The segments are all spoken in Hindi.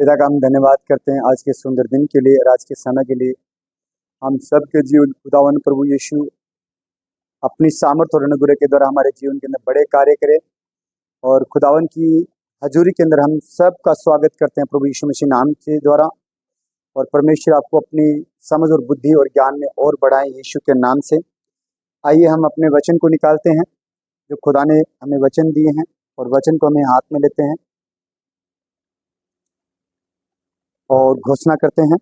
पिता का हम धन्यवाद करते हैं आज के सुंदर दिन के लिए और आज के समय के लिए। हम सबके जीवन खुदावन प्रभु यीशु अपनी सामर्थ और अनुग्रह के द्वारा हमारे जीवन के अंदर बड़े कार्य करे और खुदावन की हजूरी के अंदर हम सब का स्वागत करते हैं प्रभु यीशु मसीह नाम के द्वारा। और परमेश्वर आपको अपनी समझ और बुद्धि और ज्ञान में और बढ़ाएं यीशु के नाम से। आइए हम अपने वचन को निकालते हैं जो खुदा ने हमें वचन दिए हैं और वचन को हमें हाथ में लेते हैं और घोषणा करते हैं।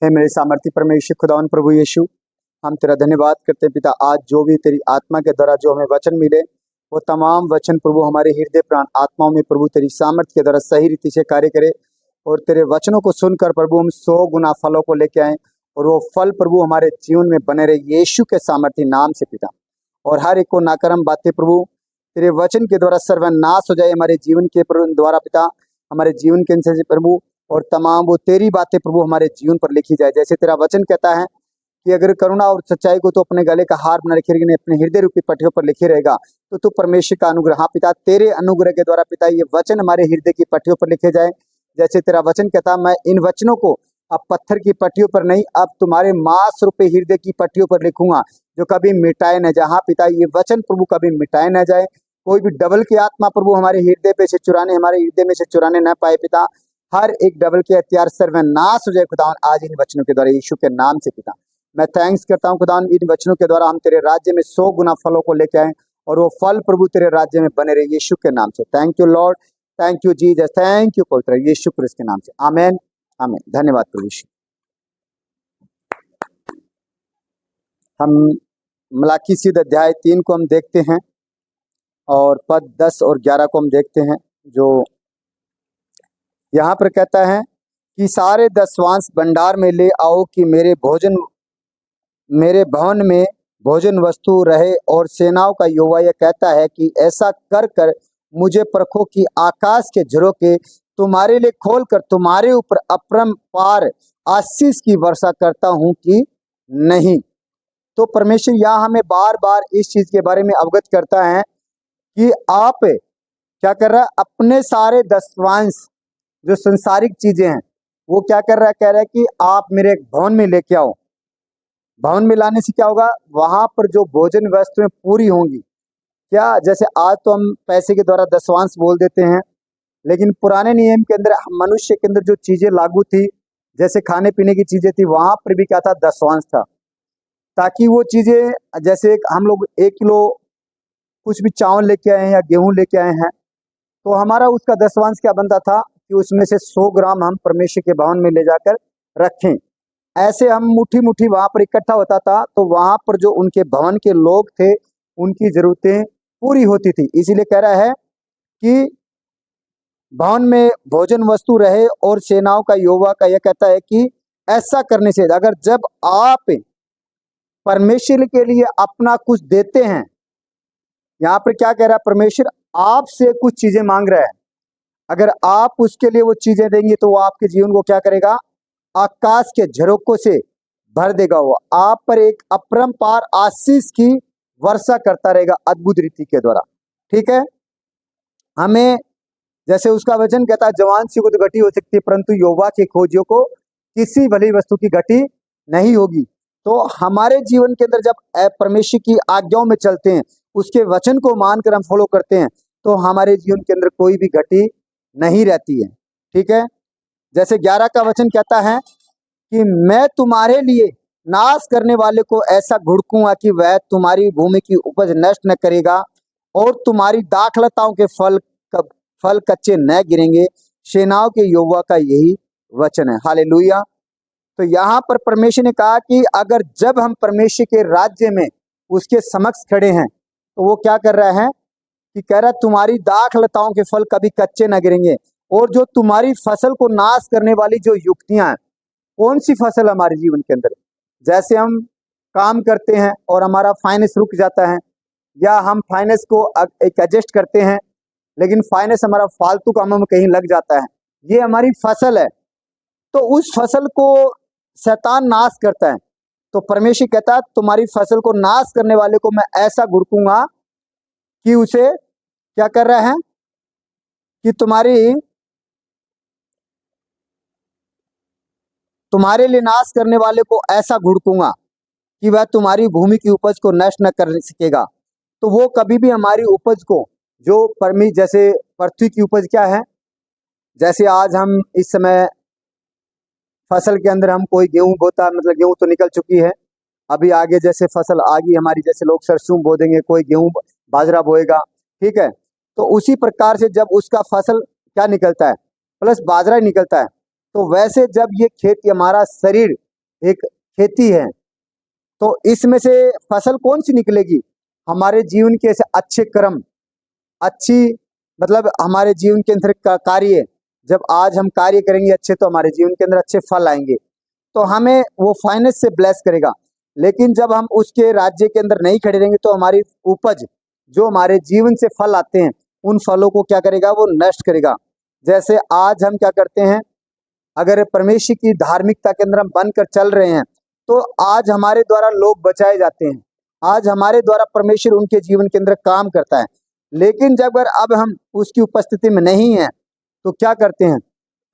हे मेरे सामर्थी परमेश्वर खुदावन प्रभु यीशु, हम तेरा धन्यवाद करते हैं पिता। आज जो भी तेरी आत्मा के द्वारा जो हमें वचन मिले वो तमाम वचन प्रभु हमारे हृदय प्राण आत्माओं में प्रभु तेरी सामर्थ्य के द्वारा सही रीति से कार्य करे और तेरे वचनों को सुनकर प्रभु हम 100 गुना फलों को लेके आए और वो फल प्रभु हमारे जीवन में बने रहे यीशु के सामर्थ्य नाम से पिता। और हर एक को नाकर्म बातें प्रभु तेरे वचन के द्वारा सर्वनाश हो जाए हमारे जीवन के प्रभु द्वारा पिता। हमारे जीवन के अंदर से प्रभु और तमाम वो तेरी बातें प्रभु हमारे जीवन पर लिखी जाए। जैसे तेरा वचन कहता है कि अगर करुणा और सच्चाई को तो अपने गले का हार बना रखे लेकिन अपने हृदय रूपी पट्टियों पर लिखे रहेगा तो तू परमेश्वर का अनुग्रह। हाँ पिता, तेरे अनुग्रह के द्वारा पिता ये वचन हमारे हृदय की पट्टियों पर लिखे जाए। जैसे तेरा वचन कहता मैं इन वचनों को अब पत्थर की पट्टियों पर नहीं अब तुम्हारे मांस रूपी हृदय की पट्टियों पर लिखूंगा जो कभी मिटाए न जाए। हाँ पिता, ये वचन प्रभु कभी मिटाए न जाए। कोई भी डबल की आत्मा प्रभु हमारे हृदय पे से चुराने हमारे हृदय में से चुराने न पाए पिता। हर एक डबल के हथियार सर्वनाश हो जाए खुदावन आज इन वचनों के द्वारा यीशु के नाम से पिता। मैं थैंक्स करता हूँ खुदावन इन वचनों के द्वारा हम तेरे राज्य में 100 गुना फलों को लेके आए और वो फल प्रभु तेरे राज्य में बने रहे यीशु के नाम से। Thank you Lord, thank you Jesus, thank you पवित्र यीशु क्रिस्त के नाम से। आमेन आमेन। धन्यवाद प्रभु यीशु। हम मलाकी सीध अध्याय 3 को हम देखते हैं और पद 10 और 11 को हम देखते हैं जो यहाँ पर कहता है कि सारे दसवांश भंडार में ले आओ कि मेरे भवन में भोजन वस्तु रहे। और सेनाओं का यहोवा यह कहता है कि ऐसा कर कर मुझे परखो कि आकाश के झरोखे तुम्हारे लिए खोलकर तुम्हारे ऊपर अपरंपार आशीष की वर्षा करता हूं कि नहीं। तो परमेश्वर यहाँ हमें बार बार इस चीज के बारे में अवगत करता है कि आप क्या कर रहा है, अपने सारे दसवांश जो संसारिक चीजें हैं वो क्या कर रहा है, कह रहा है कि आप मेरे एक भवन में लेके आओ। भवन में लाने से क्या होगा, वहां पर जो भोजन वस्तुएं पूरी होंगी। क्या जैसे आज तो हम पैसे के द्वारा दसवांश बोल देते हैं, लेकिन पुराने नियम के अंदर मनुष्य के अंदर जो चीजें लागू थी जैसे खाने पीने की चीजें थी वहां पर भी क्या था, दसवांश था। ताकि वो चीजें जैसे हम लोग 1 किलो कुछ भी चावल लेके आए हैं या गेहूं लेके आए हैं तो हमारा उसका दसवांश क्या बनता था कि उसमें से 100 ग्राम हम परमेश्वर के भवन में ले जाकर रखें। ऐसे हम मुट्ठी मुट्ठी वहां पर इकट्ठा होता था तो वहां पर जो उनके भवन के लोग थे उनकी जरूरतें पूरी होती थी। इसीलिए कह रहा है कि भवन में भोजन वस्तु रहे। और सेनाओं का यहोवा का यह कहता है कि ऐसा करने से अगर जब आप परमेश्वर के लिए अपना कुछ देते हैं, यहाँ पर क्या कह रहा है, परमेश्वर आपसे कुछ चीजें मांग रहा है। अगर आप उसके लिए वो चीजें देंगे तो वो आपके जीवन को क्या करेगा, आकाश के झरोकों से भर देगा। वो आप पर एक अपरंपार आशीष की वर्षा करता रहेगा अद्भुत रीति के द्वारा। ठीक है, हमें जैसे उसका वचन कहता है जवान सी को तो घटी हो सकती है परंतु यहोवा के खोजियों को किसी भली वस्तु की घटी नहीं होगी। तो हमारे जीवन के अंदर जब परमेश्वर की आज्ञाओं में चलते हैं, उसके वचन को मानकर हम फॉलो करते हैं तो हमारे जीवन के अंदर कोई भी घटी नहीं रहती है। ठीक है, जैसे 11 का वचन कहता है कि मैं तुम्हारे लिए नाश करने वाले को ऐसा घुड़कूंगा कि वह तुम्हारी भूमि की उपज नष्ट न करेगा और तुम्हारी दाखलताओं के फल कच्चे न गिरेंगे। सेनाओं के यहोवा का यही वचन है। हालेलुया। तो यहाँ पर परमेश्वर ने कहा कि अगर जब हम परमेश्वर के राज्य में उसके समक्ष खड़े हैं तो वो क्या कर रहा है कि कह रहा है तुम्हारी दाखलताओं के फल कभी कच्चे न गिरेंगे। और जो तुम्हारी फसल को नाश करने वाली जो युक्तियां हैं, कौन सी फसल हमारे जीवन के अंदर, जैसे हम काम करते हैं और हमारा फाइनेंस रुक जाता है या हम फाइनेंस को एक एडजस्ट करते हैं लेकिन फाइनेंस हमारा फालतू कामों में कहीं लग जाता है, ये हमारी फसल है। तो उस फसल को शैतान नाश करता है। तो परमेश्वर कहता है तुम्हारी फसल को नाश करने वाले को मैं ऐसा घुड़कूंगा कि उसे क्या कर रहा है, कि तुम्हारे लिए नाश करने वाले को ऐसा घुड़कूंगा कि वह तुम्हारी भूमि की उपज को नष्ट न कर सकेगा। तो वो कभी भी हमारी उपज को, जो परमी जैसे पृथ्वी की उपज क्या है, जैसे आज हम इस समय फसल के अंदर हम कोई गेहूं बोता, मतलब गेहूं तो निकल चुकी है, अभी आगे जैसे फसल आ गई हमारी, जैसे लोग सरसों बो देंगे, कोई गेहूं बाजरा बोएगा, ठीक है। तो उसी प्रकार से जब उसका फसल क्या निकलता है, प्लस बाजरा ही निकलता है, तो वैसे जब ये खेती, हमारा शरीर एक खेती है, तो इसमें से फसल कौन सी निकलेगी? हमारे जीवन के ऐसे अच्छे कर्म, अच्छी, मतलब हमारे जीवन के अंदर का कार्य, जब आज हम कार्य करेंगे अच्छे, तो हमारे जीवन के अंदर अच्छे फल आएंगे, तो हमें वो फाइनेंस से ब्लेस करेगा। लेकिन जब हम उसके राज्य के अंदर नहीं खड़े रहेंगे, तो हमारी उपज, जो हमारे जीवन से फल आते हैं, उन फलों को क्या करेगा? वो नष्ट करेगा। जैसे आज हम क्या करते हैं, अगर परमेश्वर की धार्मिकता के अंदर हम बनकर चल रहे हैं, तो आज हमारे द्वारा लोग बचाए जाते हैं, आज हमारे द्वारा परमेश्वर उनके जीवन के अंदर काम करता है। लेकिन जब अगर अब हम उसकी उपस्थिति में नहीं है, तो क्या करते हैं,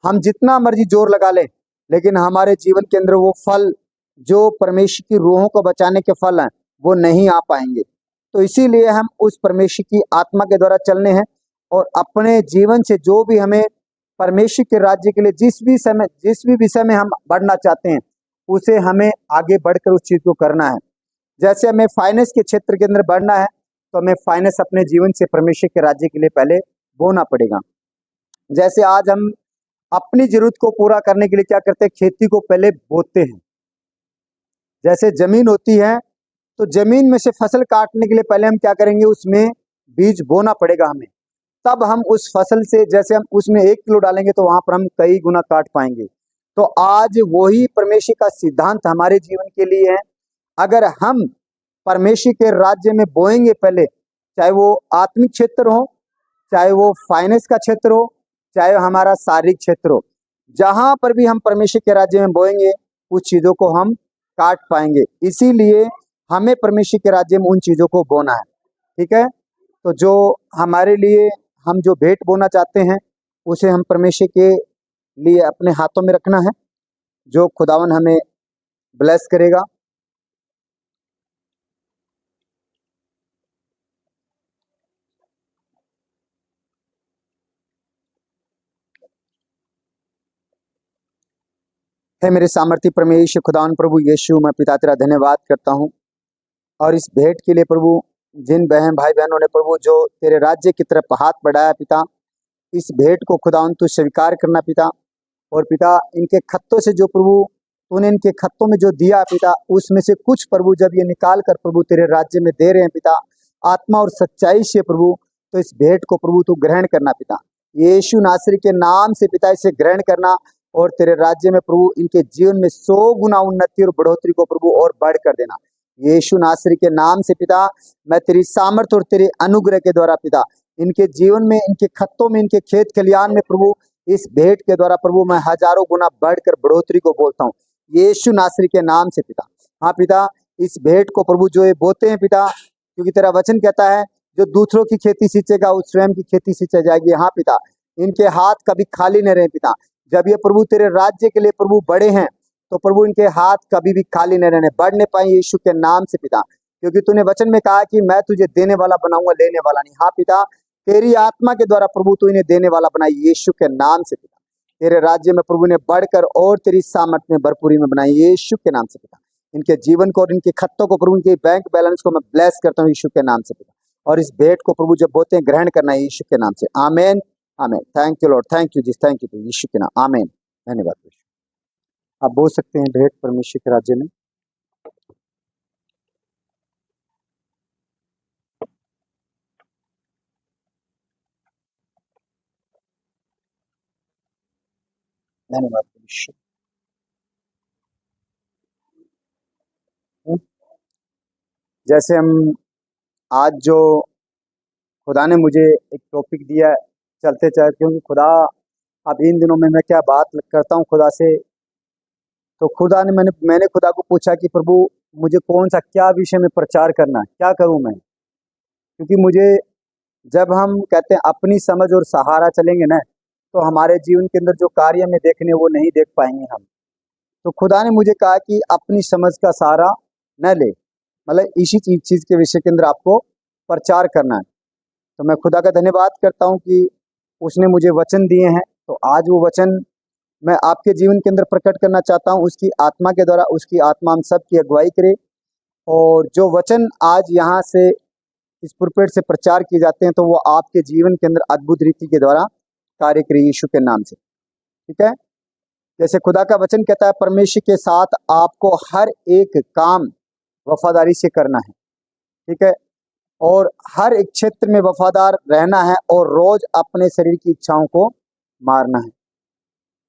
हम जितना मर्जी जोर लगा लें, लेकिन हमारे जीवन के अंदर वो फल, जो परमेश्वर की रूहों को बचाने के फल हैं, वो नहीं आ पाएंगे। तो इसीलिए हम उस परमेश्वर की आत्मा के द्वारा चलने हैं, और अपने जीवन से जो भी हमें परमेश्वर के राज्य के लिए जिस भी विषय में हम बढ़ना चाहते हैं, उसे हमें आगे बढ़कर उस चीज को करना है। जैसे हमें फाइनेंस के क्षेत्र के अंदर बढ़ना है, तो हमें फाइनेंस अपने जीवन से परमेश्वर के राज्य के लिए पहले बोना पड़ेगा। जैसे आज हम अपनी जरूरत को पूरा करने के लिए क्या करते हैं, खेती को पहले बोते हैं। जैसे जमीन होती है, तो जमीन में से फसल काटने के लिए पहले हम क्या करेंगे, उसमें बीज बोना पड़ेगा हमें, तब हम उस फसल से, जैसे हम उसमें 1 किलो डालेंगे, तो वहां पर हम कई गुना काट पाएंगे। तो आज वही परमेश्वर का सिद्धांत हमारे जीवन के लिए है। अगर हम परमेश्वर के राज्य में बोएंगे पहले, चाहे वो आत्मिक क्षेत्र हो, चाहे वो फाइनेंस का क्षेत्र हो, चाहे हमारा शारीरिक क्षेत्र हो, जहां पर भी हम परमेश्वर के राज्य में बोएंगे, उस चीजों को हम काट पाएंगे। इसीलिए हमें परमेश्वर के राज्य में उन चीजों को बोना है, ठीक है। तो जो हमारे लिए, हम जो भेंट बोना चाहते हैं, उसे हम परमेश्वर के लिए अपने हाथों में रखना है, जो खुदावन हमें ब्लेस करेगा। है मेरे सामर्थ्य परमेश्वर खुदावन प्रभु यीशु, मैं पिता तेरा धन्यवाद करता हूँ, और इस भेंट के लिए प्रभु, जिन बहन भाई बहनों ने प्रभु जो तेरे राज्य की तरफ हाथ बढ़ाया पिता, इस भेंट को खुदावन तू स्वीकार करना पिता। और पिता, इनके खत्तों से जो प्रभु तूने इनके खत्तों में जो दिया पिता, उसमें से कुछ प्रभु जब ये निकाल कर प्रभु तेरे राज्य में दे रहे हैं पिता, आत्मा और सच्चाई से प्रभु, तो इस भेंट को प्रभु तू ग्रहण करना पिता, यीशु नासरी के नाम से पिता इसे ग्रहण करना, और तेरे राज्य में प्रभु इनके जीवन में 100 गुना उन्नति और बढ़ोतरी को प्रभु और बढ़ कर देना, यीशु नासरी के नाम से पिता। मैं तेरी सामर्थ्य और तेरे अनुग्रह के द्वारा पिता, इनके जीवन में, इनके खत्तों में, इनके खेत खलियान में प्रभु, इस भेंट के द्वारा प्रभु मैं हजारों गुना बढ़कर बढ़ोतरी को बोलता हूँ, यीशु नासरी के नाम से पिता। हाँ पिता, इस भेंट को प्रभु जो ये बोते हैं पिता, क्योंकि तेरा वचन कहता है, जो दूसरों की खेती सींचेगा उस स्वयं की खेती सींचा जाएगी। हाँ पिता, इनके हाथ कभी खाली न रहे पिता, जब ये प्रभु तेरे राज्य के लिए प्रभु बड़े हैं, तो प्रभु इनके हाथ कभी भी खाली न रहने, बढ़ नहीं पाए यीशु के नाम से पिता, क्योंकि तूने वचन में कहा कि मैं तुझे देने वाला बनाऊंगा, लेने वाला नहीं। हाँ पिता, तेरी आत्मा के द्वारा प्रभु तू इन्हें देने वाला बनाई यीशु के नाम से पिता, तेरे राज्य में प्रभु ने बढ़कर और तेरी सामर्थ्य में भरपूरी में बनाई यीशु के नाम से पिता। इनके जीवन को और इनके खत्तों को प्रभु, इनके बैंक बैलेंस को मैं ब्लेस करता हूँ यीशु के नाम से पिता, और इस भेंट को प्रभु जब बोते हैं ग्रहण करना है यीशु के नाम से। Amen, amen. Thank you Lord, thank you जी, थैंक यू यीशु के नाम, आमेन। धन्यवाद। आप बोल सकते हैं भेंट परमेश्वर के राज्य में। धन्यवाद यीशु। जैसे हम आज जो खुदा ने मुझे एक टॉपिक दिया है, चलते चलते, क्योंकि खुदा, अब इन दिनों में मैं क्या बात करता हूँ खुदा से, तो खुदा ने मैंने खुदा को पूछा कि प्रभु, मुझे कौन सा क्या विषय में प्रचार करना है, क्या करूं मैं, क्योंकि मुझे जब हम कहते हैं अपनी समझ और सहारा चलेंगे ना, तो हमारे जीवन के अंदर जो कार्य हमें देखने वो नहीं देख पाएंगे हम। तो खुदा ने मुझे कहा कि अपनी समझ का सहारा न ले, मतलब इसी चीज के विषय के अंदर आपको प्रचार करना है। तो मैं खुदा का धन्यवाद करता हूँ कि उसने मुझे वचन दिए हैं। तो आज वो वचन मैं आपके जीवन के अंदर प्रकट करना चाहता हूँ, उसकी आत्मा के द्वारा। उसकी आत्मा हम सब की अगुवाई करे, और जो वचन आज यहाँ से इस पुरपेट से प्रचार किए जाते हैं, तो वो आपके जीवन के अंदर अद्भुत रीति के द्वारा कार्य करे, यीशु के नाम से। ठीक है। जैसे खुदा का वचन कहता है, परमेश्वर के साथ आपको हर एक काम वफादारी से करना है। ठीक है। और हर एक क्षेत्र में वफादार रहना है, और रोज अपने शरीर की इच्छाओं को मारना है।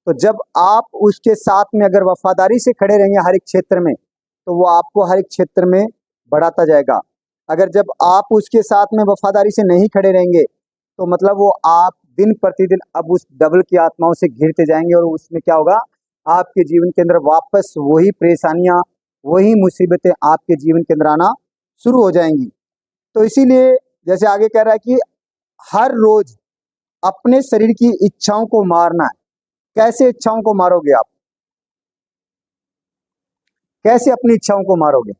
तो जब आप उसके साथ में अगर वफादारी से खड़े रहेंगे हर एक क्षेत्र में, तो वो आपको हर एक क्षेत्र में बढ़ाता जाएगा। अगर जब आप उसके साथ में वफादारी से नहीं खड़े रहेंगे, तो मतलब वो आप दिन प्रतिदिन अब उस डबल की आत्माओं से घिरते जाएंगे, और उसमें क्या होगा, आपके जीवन के अंदर वापस वही परेशानियां, वही मुसीबतें आपके जीवन के अंदर आना शुरू हो जाएंगी। तो इसीलिए जैसे आगे कह रहा है कि हर रोज अपने शरीर की इच्छाओं को मारना है। कैसे इच्छाओं को मारोगे आप? कैसे अपनी इच्छाओं को मारोगे?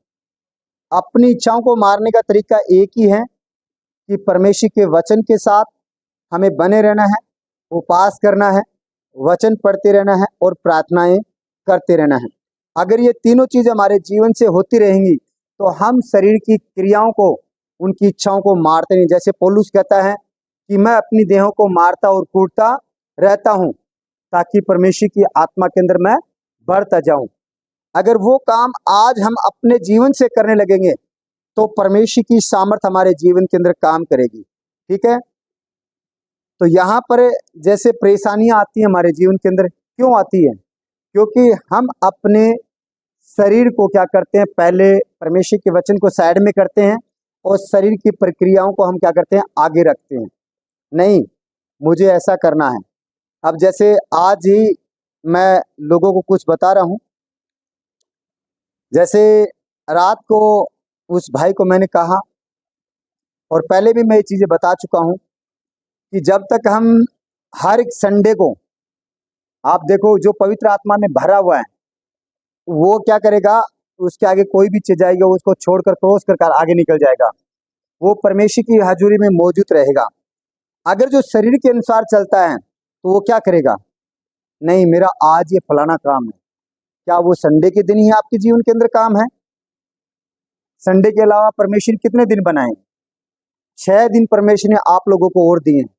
अपनी इच्छाओं को मारने का तरीका एक ही है कि परमेश्वर के वचन के साथ हमें बने रहना है, उपवास करना है, वचन पढ़ते रहना है, और प्रार्थनाएं करते रहना है। अगर ये तीनों चीज हमारे जीवन से होती रहेंगी, तो हम शरीर की क्रियाओं को, उनकी इच्छाओं को मारते नहीं। जैसे पौलुस कहता है कि मैं अपनी देहों को मारता और कूटता रहता हूं, ताकि परमेश्वर की आत्मा के अंदर मैं बढ़ता जाऊं। अगर वो काम आज हम अपने जीवन से करने लगेंगे, तो परमेश्वर की सामर्थ हमारे जीवन के अंदर काम करेगी। ठीक है। तो यहाँ पर जैसे परेशानियां आती हैं हमारे जीवन के अंदर, क्यों आती है? क्योंकि हम अपने शरीर को क्या करते हैं, पहले परमेश्वर के वचन को साइड में करते हैं, और शरीर की प्रक्रियाओं को हम क्या करते हैं, आगे रखते हैं। नहीं, मुझे ऐसा करना है। अब जैसे आज ही मैं लोगों को कुछ बता रहा हूँ। जैसे रात को उस भाई को मैंने कहा, और पहले भी मैं ये चीजें बता चुका हूँ, कि जब तक हम हर एक संडे को, आप देखो जो पवित्र आत्मा में भरा हुआ है, वो क्या करेगा, उसके आगे कोई भी चीज आएगी, वो उसको छोड़कर क्रॉस कर आगे निकल जाएगा। वो परमेश्वर की हाजुरी में मौजूद रहेगा। अगर जो शरीर के अनुसार चलता है, तो वो क्या करेगा, नहीं मेरा आज ये फलाना काम है। क्या वो संडे के दिन ही आपके जीवन के अंदर काम है? संडे के अलावा परमेश्वर कितने दिन बनाए? 6 दिन परमेश्वर ने आप लोगों को और दिए हैं।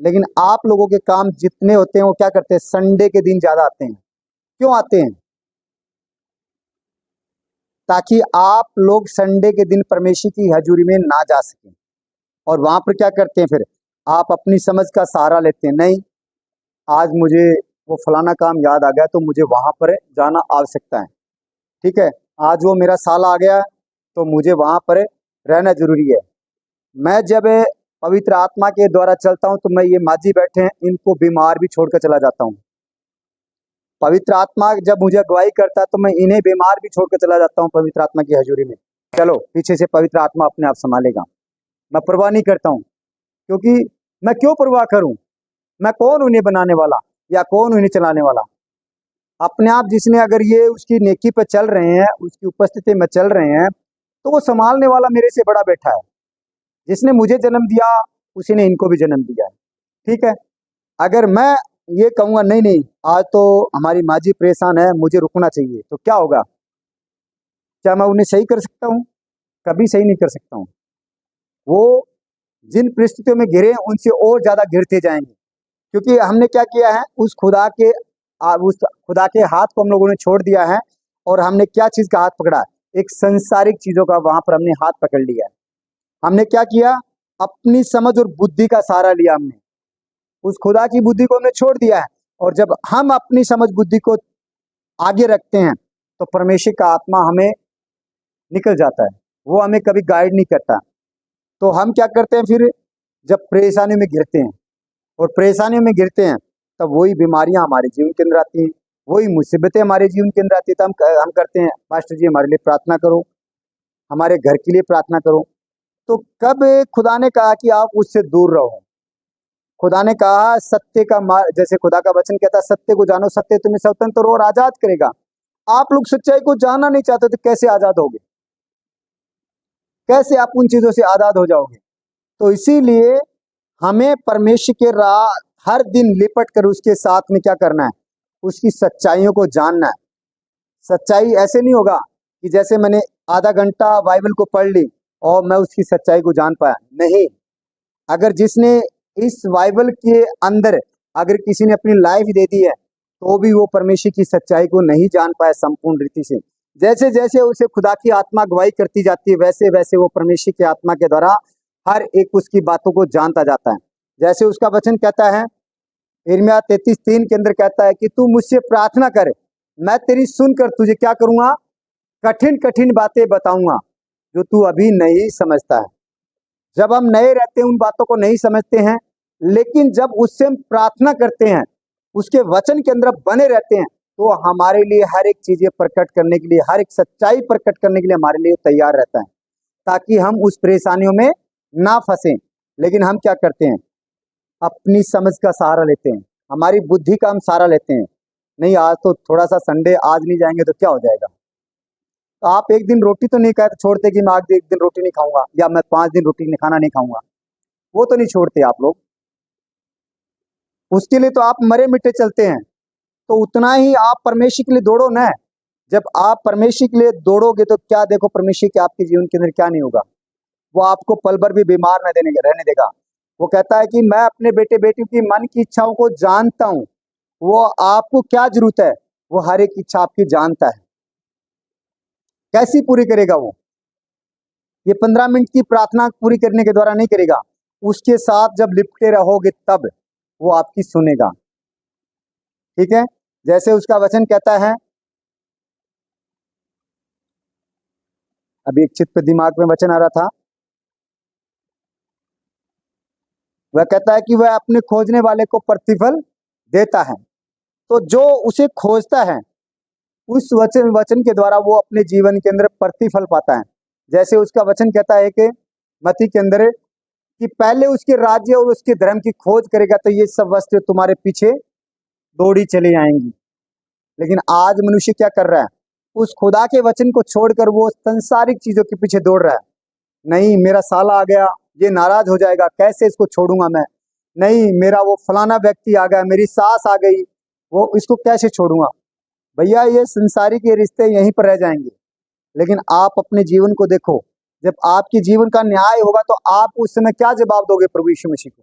लेकिन आप लोगों के काम जितने होते हैं, वो क्या करते हैं, संडे के दिन ज्यादा आते हैं। क्यों आते हैं? ताकि आप लोग संडे के दिन परमेश्वर की हजूरी में ना जा सकें। और वहां पर क्या करते हैं, फिर आप अपनी समझ का सहारा लेते हैं। नहीं, आज मुझे वो फलाना काम याद आ गया, तो मुझे वहां पर जाना आवश्यकता है। ठीक है। आज वो मेरा साल आ गया, तो मुझे वहां पर रहना जरूरी है। मैं जब पवित्र आत्मा के द्वारा चलता हूं, तो मैं ये माजी बैठे हैं, इनको बीमार भी छोड़कर चला जाता हूं। पवित्र आत्मा जब मुझे अगुवाई करता है, तो मैं इन्हें बीमार भी छोड़कर चला जाता हूं पवित्र आत्मा की हजूरी में। चलो पीछे से पवित्र आत्मा अपने आप संभालेगा, मैं परवाह नहीं करता हूं। क्योंकि मैं क्यों परवाह करूं? मैं कौन उन्हें बनाने वाला, या कौन उन्हें चलाने वाला? अपने आप जिसने, अगर ये उसकी नेकी पर चल रहे हैं, उसकी उपस्थिति में चल रहे हैं, तो वो संभालने वाला मेरे से बड़ा बैठा है। जिसने मुझे जन्म दिया, उसी ने इनको भी जन्म दिया है। ठीक है। अगर मैं ये कहूंगा नहीं नहीं, आज तो हमारी माँ जी परेशान है, मुझे रुकना चाहिए, तो क्या होगा? क्या मैं उन्हें सही कर सकता हूँ? कभी सही नहीं कर सकता हूँ। वो जिन परिस्थितियों में घिरे हैं, उनसे और ज्यादा घिरते जाएंगे। क्योंकि हमने क्या किया है, उस खुदा के हाथ को हम लोगों ने छोड़ दिया है, और हमने क्या चीज का हाथ पकड़ा है? एक संसारिक चीजों का वहां पर हमने हाथ पकड़ लिया है। हमने क्या किया, अपनी समझ और बुद्धि का सहारा लिया। हमने उस खुदा की बुद्धि को हमने छोड़ दिया है। और जब हम अपनी समझ बुद्धि को आगे रखते हैं, तो परमेश्वर का आत्मा हमें निकल जाता है, वो हमें कभी गाइड नहीं करता। तो हम क्या करते हैं फिर, जब परेशानियों में गिरते हैं, और परेशानियों में गिरते हैं, तब वही बीमारियां हमारे जीवन के अंदर आती हैं, वही मुसीबतें हमारे जीवन के अंदर आती है। तो हम करते हैं, पास्टर जी हमारे लिए प्रार्थना करो, हमारे घर के लिए प्रार्थना करो। तो कब खुदा ने कहा कि आप उससे दूर रहो? खुदा ने कहा सत्य का मार्ग, जैसे खुदा का वचन कहता है सत्य को जानो, सत्य तुम्हें स्वतंत्र और आजाद करेगा। आप लोग सच्चाई को जानना नहीं चाहते तो कैसे आजाद होगे? कैसे आप उन चीजों से आजाद हो जाओगे? तो इसीलिए हमें परमेश्वर के राह हर दिन लिपट कर उसके साथ में क्या करना है? उसकी सच्चाइयों को जानना है। सच्चाई ऐसे नहीं होगा कि जैसे मैंने आधा घंटा बाइबल को पढ़ ली और मैं उसकी सच्चाई को जान पाया। नहीं, अगर जिसने इस बाइबल के अंदर अगर किसी ने अपनी लाइफ दे दी है तो भी वो परमेश्वर की सच्चाई को नहीं जान पाया संपूर्ण रीति से। जैसे जैसे उसे खुदा की आत्मा गवाही करती जाती है वैसे वैसे वो परमेश्वर की आत्मा के द्वारा हर एक उसकी बातों को जानता जाता है। जैसे उसका वचन कहता है यिर्मयाह 33:3 के अंदर कहता है कि तू मुझसे प्रार्थना कर, मैं तेरी सुनकर तुझे क्या करूंगा? कठिन कठिन बातें बताऊंगा जो तू अभी नहीं समझता है। जब हम नए रहते हैं उन बातों को नहीं समझते हैं, लेकिन जब उससे हम प्रार्थना करते हैं, उसके वचन के अंदर बने रहते हैं, तो हमारे लिए हर एक चीजें प्रकट करने के लिए, हर एक सच्चाई प्रकट करने के लिए हमारे लिए तैयार रहता है, ताकि हम उस परेशानियों में ना फंसें। लेकिन हम क्या करते हैं? अपनी समझ का सहारा लेते हैं, हमारी बुद्धि का हम सहारा लेते हैं। नहीं, आज तो थोड़ा सा संडे, आज नहीं जाएंगे तो क्या हो जाएगा? तो आप एक दिन रोटी तो नहीं कहते छोड़ते कि मैं आज एक दिन रोटी नहीं खाऊंगा या मैं 5 दिन रोटी नहीं खाना नहीं खाऊंगा, वो तो नहीं छोड़ते आप लोग। उसके लिए तो आप मरे मिटे चलते हैं। तो उतना ही आप परमेश्वर के लिए दौड़ो ना। जब आप परमेश्वर के लिए दौड़ोगे तो क्या देखो परमेश्वर के आपके जीवन के अंदर क्या नहीं होगा? वो आपको पल भर भी बीमार न देने रहने देगा। वो कहता है कि मैं अपने बेटे बेटियों की मन की इच्छाओं को जानता हूँ। वो आपको क्या जरूरत है वो हर एक इच्छा आपकी जानता है। कैसी पूरी करेगा वो? ये 15 मिनट की प्रार्थना पूरी करने के द्वारा नहीं करेगा, उसके साथ जब लिपटे रहोगे तब वो आपकी सुनेगा। ठीक है, जैसे उसका वचन कहता है, अभी एक चित्त पे दिमाग में वचन आ रहा था, वह कहता है कि वह अपने खोजने वाले को प्रतिफल देता है। तो जो उसे खोजता है उस वचन वचन के द्वारा वो अपने जीवन के अंदर प्रतिफल पाता है। जैसे उसका वचन कहता है कि मत्ती के अंदर कि पहले उसके राज्य और उसके धर्म की खोज करेगा तो ये सब वस्तुएं तुम्हारे पीछे दौड़ी चली आएंगी। लेकिन आज मनुष्य क्या कर रहा है? उस खुदा के वचन को छोड़कर वो संसारिक चीजों के पीछे दौड़ रहा है। नहीं, मेरा साला आ गया, ये नाराज हो जाएगा, कैसे इसको छोड़ूंगा मैं? नहीं, मेरा वो फलाना व्यक्ति आ गया, मेरी सास आ गई, वो इसको कैसे छोड़ूंगा? भैया, ये संसारिक ये रिश्ते यहीं पर रह जाएंगे। लेकिन आप अपने जीवन को देखो, जब आपके जीवन का न्याय होगा तो आप उस समय क्या जवाब दोगे प्रभु यीशु मसीह को?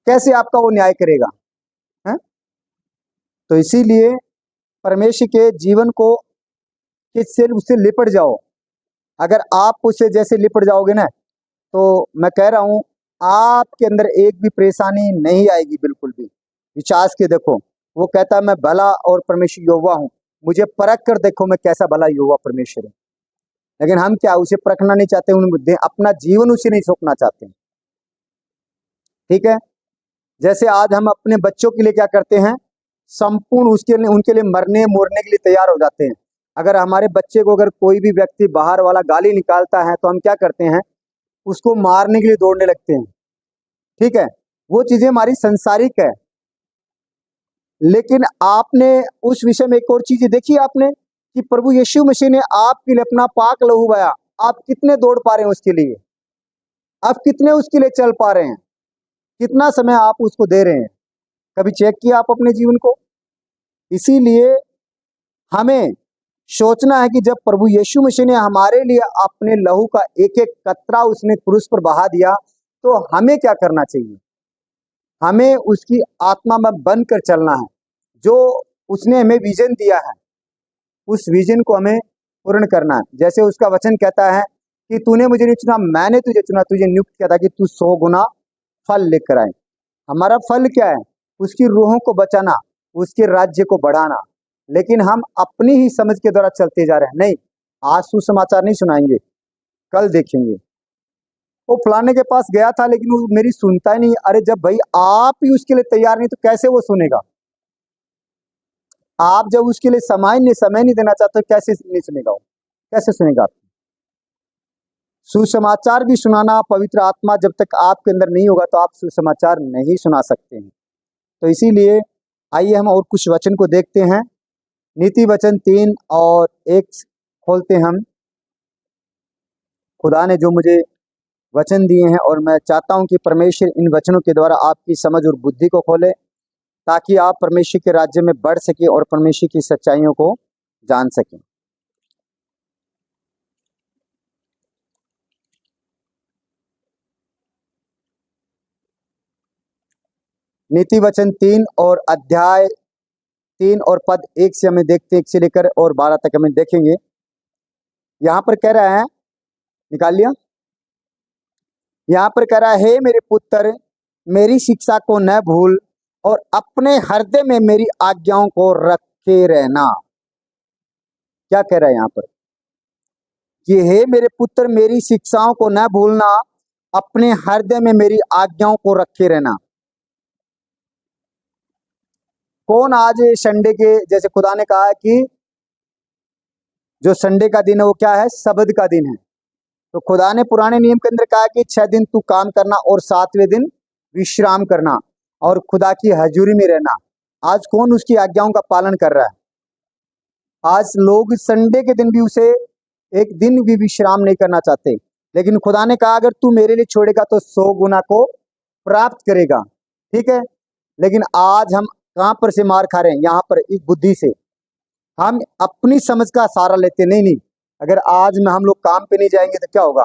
कैसे आपका वो न्याय करेगा? है? तो इसीलिए परमेश्वर के जीवन को किससे उससे लिपट जाओ। अगर आप उससे जैसे लिपट जाओगे ना, तो मैं कह रहा हूं आपके अंदर एक भी परेशानी नहीं आएगी, बिल्कुल भी। विचार के देखो, वो कहता है मैं भला और परमेश्वर यहोवा हूं, मुझे परख कर देखो मैं कैसा भला यहोवा परमेश्वर हूं। लेकिन हम क्या उसे परखना नहीं चाहते, अपना जीवन उसे नहीं सौंपना चाहते। ठीक है, जैसे आज हम अपने बच्चों के लिए क्या करते हैं? संपूर्ण उसके लिए उनके लिए मरने मोरने के लिए तैयार हो जाते हैं। अगर हमारे बच्चे को अगर कोई भी व्यक्ति बाहर वाला गाली निकालता है तो हम क्या करते हैं? उसको मारने के लिए दौड़ने लगते हैं। ठीक है, वो चीजें हमारी संसारिक है। लेकिन आपने उस विषय में एक और चीज देखी आपने कि प्रभु यीशु मसीह ने आपके लिए अपना पाक लहू बहाया। आप कितने दौड़ पा रहे हैं उसके लिए? आप कितने उसके लिए चल पा रहे हैं? कितना समय आप उसको दे रहे हैं? कभी चेक किया आप अपने जीवन को? इसीलिए हमें सोचना है कि जब प्रभु यीशु मसीह ने हमारे लिए अपने लहू का एक एक कतरा उसने क्रूस पर बहा दिया, तो हमें क्या करना चाहिए? हमें उसकी आत्मा में बनकर चलना है। जो उसने हमें विजन दिया है उस विजन को हमें पूर्ण करना है। जैसे उसका वचन कहता है कि तूने मुझे नहीं चुना, मैंने तुझे चुना, तुझे नियुक्त किया था कि तू 100 गुना फल लेकर आए। हमारा फल क्या है? उसकी रूहों को बचाना, उसके राज्य को बढ़ाना। लेकिन हम अपनी ही समझ के द्वारा चलते जा रहे हैं। नहीं, आज सुसमाचार नहीं सुनाएंगे, कल देखेंगे। वो फलाने के पास गया था लेकिन वो मेरी सुनता ही नहीं। अरे जब भाई आप ही उसके लिए तैयार नहीं तो कैसे वो सुनेगा? आप जब उसके लिए समय नहीं देना चाहते कैसे नहीं सुनेगा वो? कैसे सुनेगा? सुसमाचार भी सुनाना, पवित्र आत्मा जब तक आपके अंदर नहीं होगा तो आप सुसमाचार नहीं सुना सकते हैं। तो इसीलिए आइए हम और कुछ वचन को देखते हैं। नीति वचन 3 और 1 खोलते हैं हम। खुदा ने जो मुझे वचन दिए हैं और मैं चाहता हूं कि परमेश्वर इन वचनों के द्वारा आपकी समझ और बुद्धि को खोले, ताकि आप परमेश्वर के राज्य में बढ़ सके और परमेश्वर की सच्चाइयों को जान सकें। नीति वचन 3 और अध्याय 3 और पद 1 से हमें देखते हैं, 1 से लेकर और 12 तक हमें देखेंगे। यहाँ पर कह रहा है, निकाल लिया। यहाँ पर कह रहा है, हे मेरे पुत्र, मेरी शिक्षा को न भूल और अपने हृदय में मेरी आज्ञाओं को रखे रहना। क्या कह रहा है यहाँ पर कि हे मेरे पुत्र, मेरी शिक्षाओं को न भूलना, अपने हृदय में मेरी आज्ञाओं को रखे रहना। कौन आज संडे के, जैसे खुदा ने कहा है कि जो संडे का दिन है वो क्या है? सबद का दिन है। तो खुदा ने पुराने नियम के अंदर कहा कि 6 दिन तू काम करना और 7वें दिन विश्राम करना और खुदा की हजूरी में रहना। आज कौन उसकी आज्ञाओं का पालन कर रहा है? आज लोग संडे के दिन भी उसे एक दिन भी विश्राम नहीं करना चाहते। लेकिन खुदा ने कहा अगर तू मेरे लिए छोड़ेगा तो 100 गुना को प्राप्त करेगा। ठीक है, लेकिन आज हम कहाँ पर से मार खा रहे हैं? यहाँ पर इस बुद्धि से हम अपनी समझ का सहारा लेते। नहीं, अगर आज में हम लोग काम पे नहीं जाएंगे तो क्या होगा?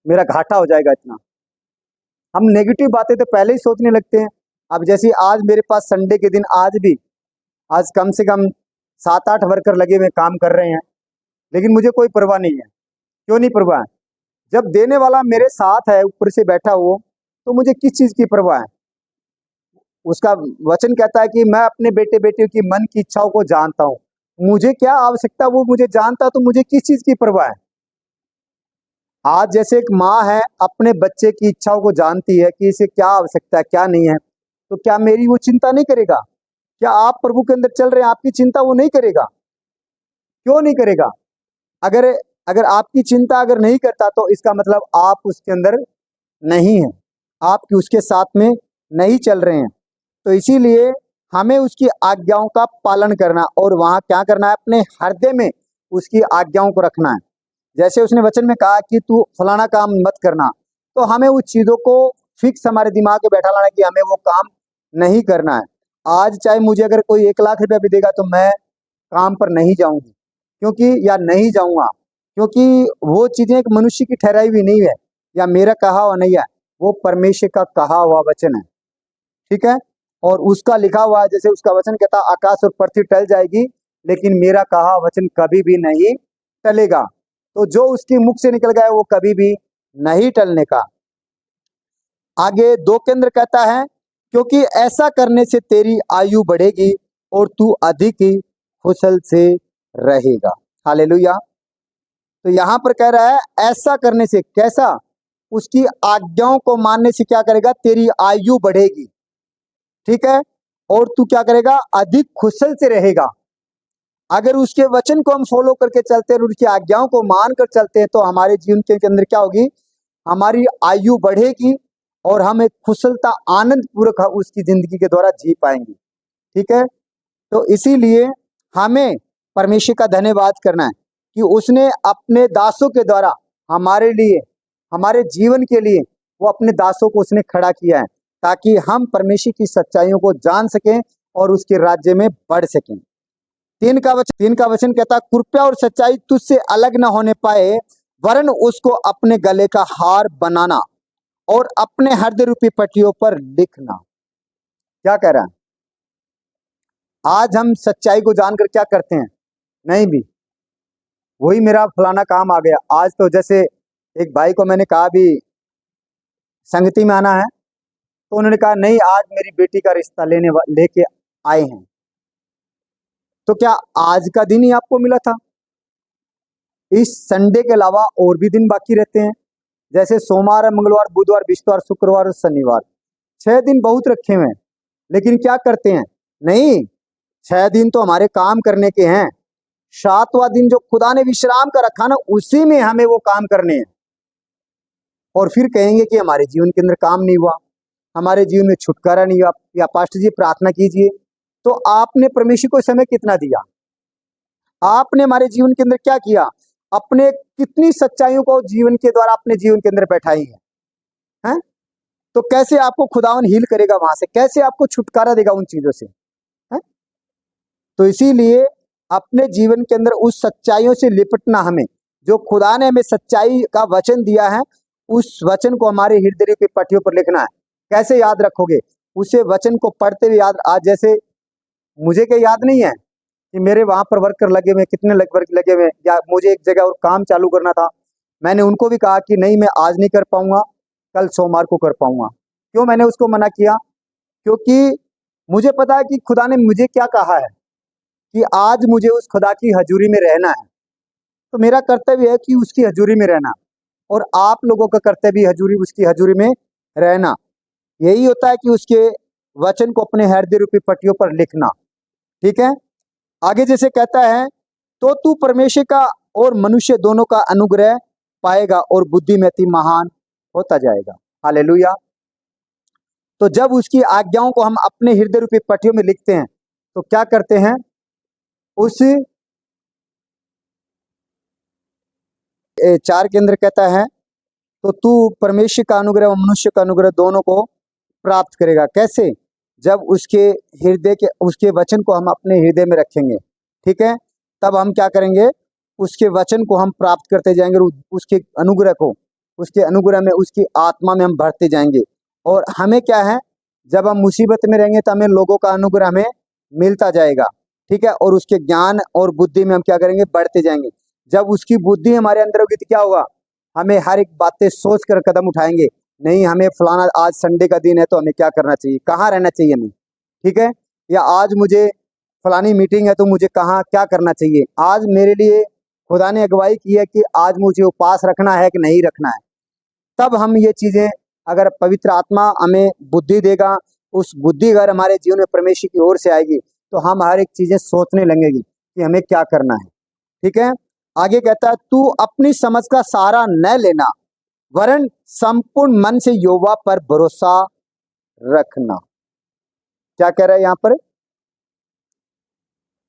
मेरा घाटा हो जाएगा इतना। हम नेगेटिव बातें तो पहले ही सोचने लगते हैं। अब जैसे आज मेरे पास संडे के दिन आज कम से कम 7-8 वर्कर लगे हुए काम कर रहे हैं, लेकिन मुझे कोई परवाह नहीं है। क्यों नहीं परवाह है? जब देने वाला मेरे साथ है, ऊपर से बैठा हो, तो मुझे किस चीज की परवाह है? उसका वचन कहता है कि मैं अपने बेटे बेटियों की मन की इच्छाओं को जानता हूँ। मुझे क्या आवश्यकता वो मुझे जानता, तो मुझे किस चीज की परवाह है? आज जैसे एक माँ है अपने बच्चे की इच्छाओं को जानती है कि इसे क्या आवश्यकता है क्या नहीं है, तो क्या मेरी वो चिंता नहीं करेगा? क्या आप प्रभु के अंदर चल रहे हैं, आपकी चिंता वो नहीं करेगा? क्यों नहीं करेगा? अगर अगर आपकी चिंता अगर नहीं करता तो इसका मतलब आप उसके अंदर नहीं है, आप उसके साथ में नहीं चल रहे हैं। तो इसीलिए हमें उसकी आज्ञाओं का पालन करना और वहां क्या करना है? अपने हृदय में उसकी आज्ञाओं को रखना है। जैसे उसने वचन में कहा कि तू फलाना काम मत करना, तो हमें उस चीजों को फिक्स हमारे दिमाग में बैठा लाना कि हमें वो काम नहीं करना है। आज चाहे मुझे अगर कोई 1 लाख रुपया भी देगा तो मैं काम पर नहीं जाऊंगी, क्योंकि या नहीं जाऊंगा, क्योंकि वो चीजें एक मनुष्य की ठहराई हुई नहीं है या मेरा कहा हुआ नहीं है, वो परमेश्वर का कहा हुआ वचन है। ठीक है, और उसका लिखा हुआ है। जैसे उसका वचन कहता, आकाश और पृथ्वी टल जाएगी लेकिन मेरा कहा वचन कभी भी नहीं टलेगा। तो जो उसके मुख से निकल गया वो कभी भी नहीं टलने का। आगे 2 के अंदर कहता है, क्योंकि ऐसा करने से तेरी आयु बढ़ेगी और तू अधिक ही कुशल से रहेगा। हालेलुया। तो यहाँ पर कह रहा है ऐसा करने से, कैसा? उसकी आज्ञाओं को मानने से क्या करेगा? तेरी आयु बढ़ेगी। ठीक है, और तू क्या करेगा? अधिक कुशल से रहेगा। अगर उसके वचन को हम फॉलो करके चलते हैं और उसकी आज्ञाओं को मान कर चलते हैं तो हमारे जीवन के अंदर क्या होगी? हमारी आयु बढ़ेगी और हम एक कुशलता आनंद पूर्वक उसकी जिंदगी के द्वारा जी पाएंगे। ठीक है, तो इसीलिए हमें परमेश्वर का धन्यवाद करना है कि उसने अपने दासों के द्वारा हमारे लिए, हमारे जीवन के लिए वो अपने दासों को उसने खड़ा किया है, ताकि हम परमेश्वर की सच्चाइयों को जान सकें और उसके राज्य में बढ़ सकें। 3 का वचन कहता, कृपया और सच्चाई तुझसे अलग न होने पाए, वरन उसको अपने गले का हार बनाना और अपने हृदय रूपी पट्टियों पर लिखना। क्या कह रहा है? आज हम सच्चाई को जानकर क्या करते हैं? नहीं भी वही मेरा फलाना काम आ गया। आज तो जैसे एक भाई को मैंने कहा भी संगति में आना है, तो उन्होंने कहा नहीं, आज मेरी बेटी का रिश्ता लेके आए हैं। तो क्या आज का दिन ही आपको मिला था? इस संडे के अलावा और भी दिन बाकी रहते हैं, जैसे सोमवार, मंगलवार, बुधवार, बिस्वार, शुक्रवार और शनिवार। 6 दिन बहुत रखे हुए हैं, लेकिन क्या करते हैं? नहीं, 6 दिन तो हमारे काम करने के हैं, 7वां दिन जो खुदा ने विश्राम का रखा ना, उसी में हमें वो काम करने हैं। और फिर कहेंगे कि हमारे जीवन के अंदर काम नहीं हुआ, हमारे जीवन में छुटकारा नहीं हुआ, या पास्टर जी प्रार्थना कीजिए। तो आपने परमेश्वर को समय कितना दिया? आपने हमारे जीवन के अंदर क्या किया? अपने कितनी सच्चाइयों को जीवन के द्वारा अपने जीवन के अंदर बैठाई है, हैं? तो कैसे आपको खुदावन हील करेगा वहां से? कैसे आपको छुटकारा देगा उन चीजों से, हैं? तो इसीलिए अपने जीवन के अंदर उस सच्चाइयों से लिपटना, हमें जो खुदा ने हमें सच्चाई का वचन दिया है, उस वचन को हमारे हृदय की पट्टियों पर लिखना है। कैसे याद रखोगे? उसे वचन को पढ़ते हुए याद। आज जैसे मुझे क्या याद नहीं है कि मेरे वहां पर वर्कर लगे हुए, कितने वर्क लगे हुए, या मुझे एक जगह और काम चालू करना था, मैंने उनको भी कहा कि नहीं मैं आज नहीं कर पाऊंगा, कल सोमवार को कर पाऊंगा। क्यों मैंने उसको मना किया? क्योंकि मुझे पता है कि खुदा ने मुझे क्या कहा है कि आज मुझे उस खुदा की हजूरी में रहना है। तो मेरा कर्तव्य है कि उसकी हजूरी में रहना, और आप लोगों का कर्तव्य हजूरी उसकी हजूरी में रहना। यही होता है कि उसके वचन को अपने हृदय रूपी पट्टियों पर लिखना। ठीक है, आगे जैसे कहता है, तो तू परमेश्वर का और मनुष्य दोनों का अनुग्रह पाएगा और बुद्धि में अति महान होता जाएगा। हालेलुया। तो जब उसकी आज्ञाओं को हम अपने हृदय रूपी पट्टियों में लिखते हैं, तो क्या करते हैं? उस 4 के अंदर कहता है, तो तू परमेश्वर का अनुग्रह और मनुष्य का अनुग्रह दोनों को प्राप्त करेगा। कैसे? जब उसके हृदय के उसके वचन को हम अपने हृदय में रखेंगे। ठीक है, तब हम क्या करेंगे? उसके वचन को हम प्राप्त करते जाएंगे, और उसके अनुग्रह को, उसके अनुग्रह में, उसकी आत्मा में हम भरते जाएंगे। और हमें क्या है, जब हम मुसीबत में रहेंगे तो हमें लोगों का अनुग्रह हमें मिलता जाएगा। ठीक है, और उसके ज्ञान और बुद्धि में हम क्या करेंगे? बढ़ते जाएंगे। जब उसकी बुद्धि हमारे अंदर होगी तो क्या होगा? हमें हर एक बातें सोच कर कदम उठाएंगे। नहीं, हमें फलाना, आज संडे का दिन है तो हमें क्या करना चाहिए, कहाँ रहना चाहिए हमें। ठीक है, या आज मुझे फलानी मीटिंग है तो मुझे कहाँ क्या करना चाहिए। आज मेरे लिए खुदा ने अगुवाई की है कि आज मुझे उपवास रखना है कि नहीं रखना है। तब हम ये चीजें, अगर पवित्र आत्मा हमें बुद्धि देगा, उस बुद्धि अगर हमारे जीवन में परमेश्वर की ओर से आएगी, तो हम हर एक चीजें सोचने लगेंगे कि हमें क्या करना है। ठीक है, आगे कहता है, तू अपनी समझ का सहारा न लेना, वरन संपूर्ण मन से यहोवा पर भरोसा रखना। क्या कह रहा है यहाँ पर?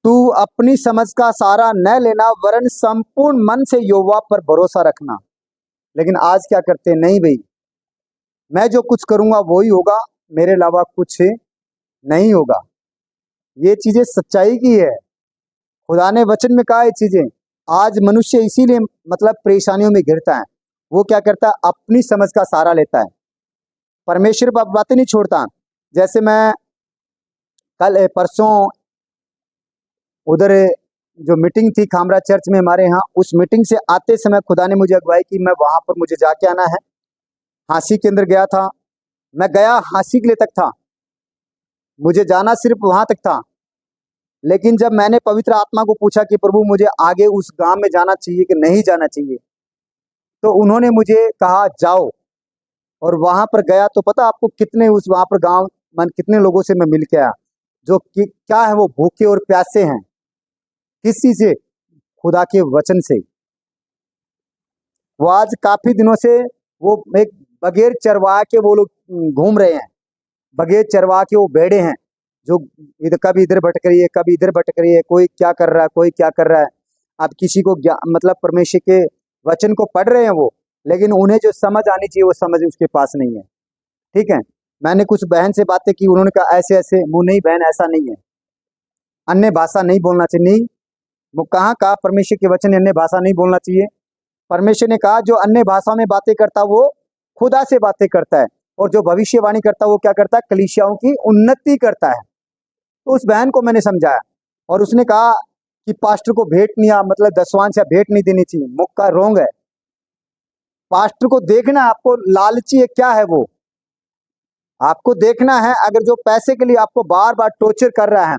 तू अपनी समझ का सहारा न लेना, वरन संपूर्ण मन से यहोवा पर भरोसा रखना। लेकिन आज क्या करते हैं? नहीं भाई, मैं जो कुछ करूंगा वो ही होगा, मेरे अलावा कुछ नहीं होगा। ये चीजें सच्चाई की है, खुदा ने वचन में कहा ये चीजें। आज मनुष्य इसीलिए मतलब परेशानियों में घिरता है। वो क्या करता है? अपनी समझ का सहारा लेता है, परमेश्वर पर बातें नहीं छोड़ता। जैसे मैं कल परसों उधर जो मीटिंग थी खामरा चर्च में हमारे यहाँ, उस मीटिंग से आते समय खुदा ने मुझे अगुवाई की, मैं वहां पर मुझे जाके आना है। हांसी के अंदर गया था, मैं गया हांसी के लिए तक था, मुझे जाना सिर्फ वहां तक था। लेकिन जब मैंने पवित्र आत्मा को पूछा कि प्रभु मुझे आगे उस गांव में जाना चाहिए कि नहीं जाना चाहिए, तो उन्होंने मुझे कहा जाओ। और वहां पर गया तो पता आपको कितने उस वहां पर गांव मन कितने लोगों से मैं मिल के आया, जो कि क्या है, वो भूखे और प्यासे हैं। किसी से? खुदा के वचन से। वो आज काफी दिनों से वो एक बगैर चरवा के वो लोग घूम रहे हैं। बगैर चरवा के वो भेड़े हैं, जो इधर कभी इधर भटक रही है, कभी इधर भटक रही है, कोई क्या कर रहा है, कोई क्या कर रहा है। अब किसी को मतलब परमेश्वर के वचन को पढ़ रहे हैं वो, लेकिन उन्हें जो समझ आनी चाहिए वो समझ उसके पास नहीं है। ठीक है, मैंने कुछ बहन से बातें की, उन्होंने कहा ऐसे ऐसे। मुंह नहीं बहन, ऐसा नहीं है, अन्य भाषा नहीं बोलना चाहिए। नहीं, वो कहाँ कहा परमेश्वर के वचन अन्य भाषा नहीं बोलना चाहिए? परमेश्वर ने कहा जो अन्य भाषा में बातें करता वो खुदा से बातें करता है, और जो भविष्यवाणी करता वो क्या करता है? कलीसियाओं की उन्नति करता है। तो उस बहन को मैंने समझाया, और उसने कहा कि पास्टर को भेंट नहीं, मतलब दसवांश या भेंट नहीं देनी चाहिए। मुक्का रोंग है। पास्टर को देखना, आपको लालची है क्या है वो, आपको देखना है। अगर जो पैसे के लिए आपको बार बार टॉर्चर कर रहा है,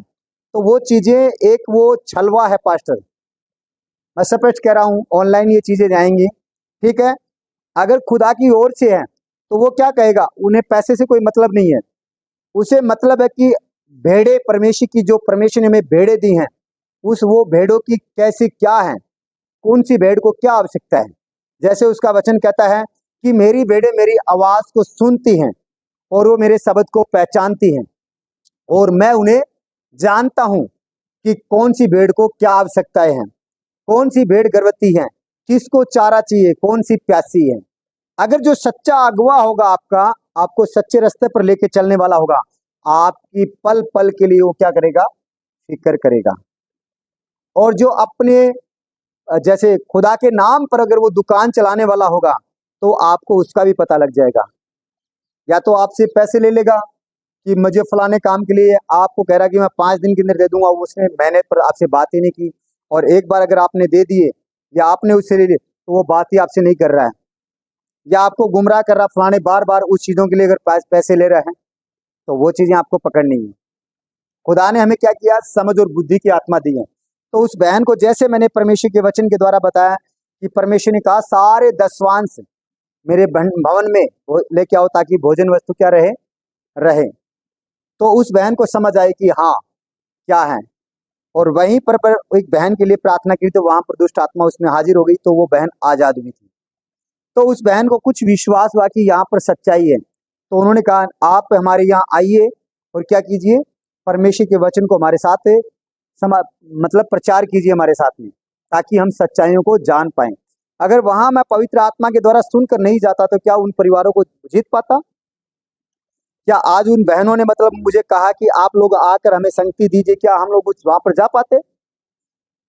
तो वो चीजें एक वो छलवा है पास्टर। मैं स्पष्ट कह रहा हूं, ऑनलाइन ये चीजें जाएंगी। ठीक है, अगर खुदा की ओर से है तो वो क्या कहेगा? उन्हें पैसे से कोई मतलब नहीं है, उसे मतलब है कि भेड़े परमेश्वर की, जो परमेश्वर ने हमें भेड़े दी हैं, उस वो भेड़ों की कैसी क्या है, कौन सी भेड़ को क्या आवश्यकता है। जैसे उसका वचन कहता है कि मेरी भेड़ें मेरी आवाज को सुनती हैं और वो मेरे शब्द को पहचानती हैं और मैं उन्हें जानता हूं कि कौन सी भेड़ को क्या आवश्यकताएं हैं, कौन सी भेड़ गर्भवती है, किसको चारा चाहिए, कौन सी प्यासी है। अगर जो सच्चा अगुवा होगा आपका, आपको सच्चे रास्ते पर लेके चलने वाला होगा, आपकी पल पल के लिए वो क्या करेगा, फिक्र करेगा। और जो अपने जैसे खुदा के नाम पर अगर वो दुकान चलाने वाला होगा तो आपको उसका भी पता लग जाएगा। या तो आपसे पैसे ले लेगा कि मुझे फलाने काम के लिए, आपको कह रहा कि मैं 5 दिन के अंदर दे दूंगा, उसने महीने पर आपसे बात ही नहीं की, और एक बार अगर आपने दे दिए या आपने उससे ले लिए तो वो बात ही आपसे नहीं कर रहा है, या आपको गुमराह कर रहा, फलाने बार बार उस चीज़ों के लिए अगर पैसे ले रहे हैं तो वो चीज़ें आपको पकड़नी है। खुदा ने हमें क्या किया, समझ और बुद्धि की आत्मा दी है। तो उस बहन को जैसे मैंने परमेश्वर के वचन के द्वारा बताया कि परमेश्वर ने कहा सारे दसवांश मेरे भवन में लेके आओ ताकि भोजन वस्तु क्या रहे रहे। तो उस बहन को समझ आई कि हाँ क्या है, और वहीं पर एक बहन के लिए प्रार्थना की तो वहां पर दुष्ट आत्मा उसमें हाजिर हो गई, तो वो बहन आजाद हुई थी। तो उस बहन को कुछ विश्वास हुआ कि यहाँ पर सच्चाई है, तो उन्होंने कहा आप हमारे यहाँ आइए और क्या कीजिए, परमेश्वर के वचन को हमारे साथ मतलब प्रचार कीजिए हमारे साथ में, ताकि हम सच्चाइयों को जान पाएं। अगर वहां मैं पवित्र आत्मा के द्वारा सुनकर नहीं जाता तो क्या उन परिवारों को जीत पाता? क्या आज उन बहनों ने मतलब मुझे कहा कि आप लोग आकर हमें संगति दीजिए, क्या हम लोग वहां पर जा पाते?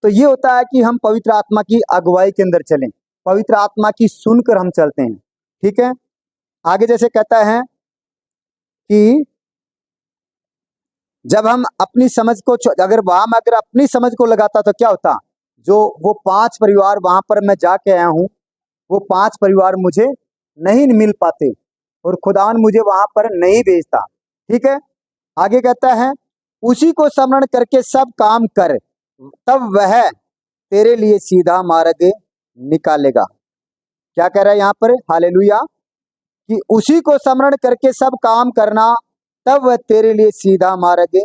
तो ये होता है कि हम पवित्र आत्मा की अगुवाई के अंदर चलें, पवित्र आत्मा की सुनकर हम चलते हैं। ठीक है, आगे जैसे कहता है कि जब हम अपनी समझ को अगर वहां मैं अगर अपनी समझ को लगाता तो क्या होता, जो वो 5 परिवार वहां पर मैं जाके आया हूं, वो 5 परिवार मुझे नहीं मिल पाते और खुदावन मुझे वहां पर नहीं भेजता। ठीक है, आगे कहता है उसी को स्मरण करके सब काम कर, तब वह तेरे लिए सीधा मार्ग निकालेगा। क्या कह रहा है यहाँ पर, हालेलुया, कि उसी को स्मरण करके सब काम करना, तब वह तेरे लिए सीधा मार्ग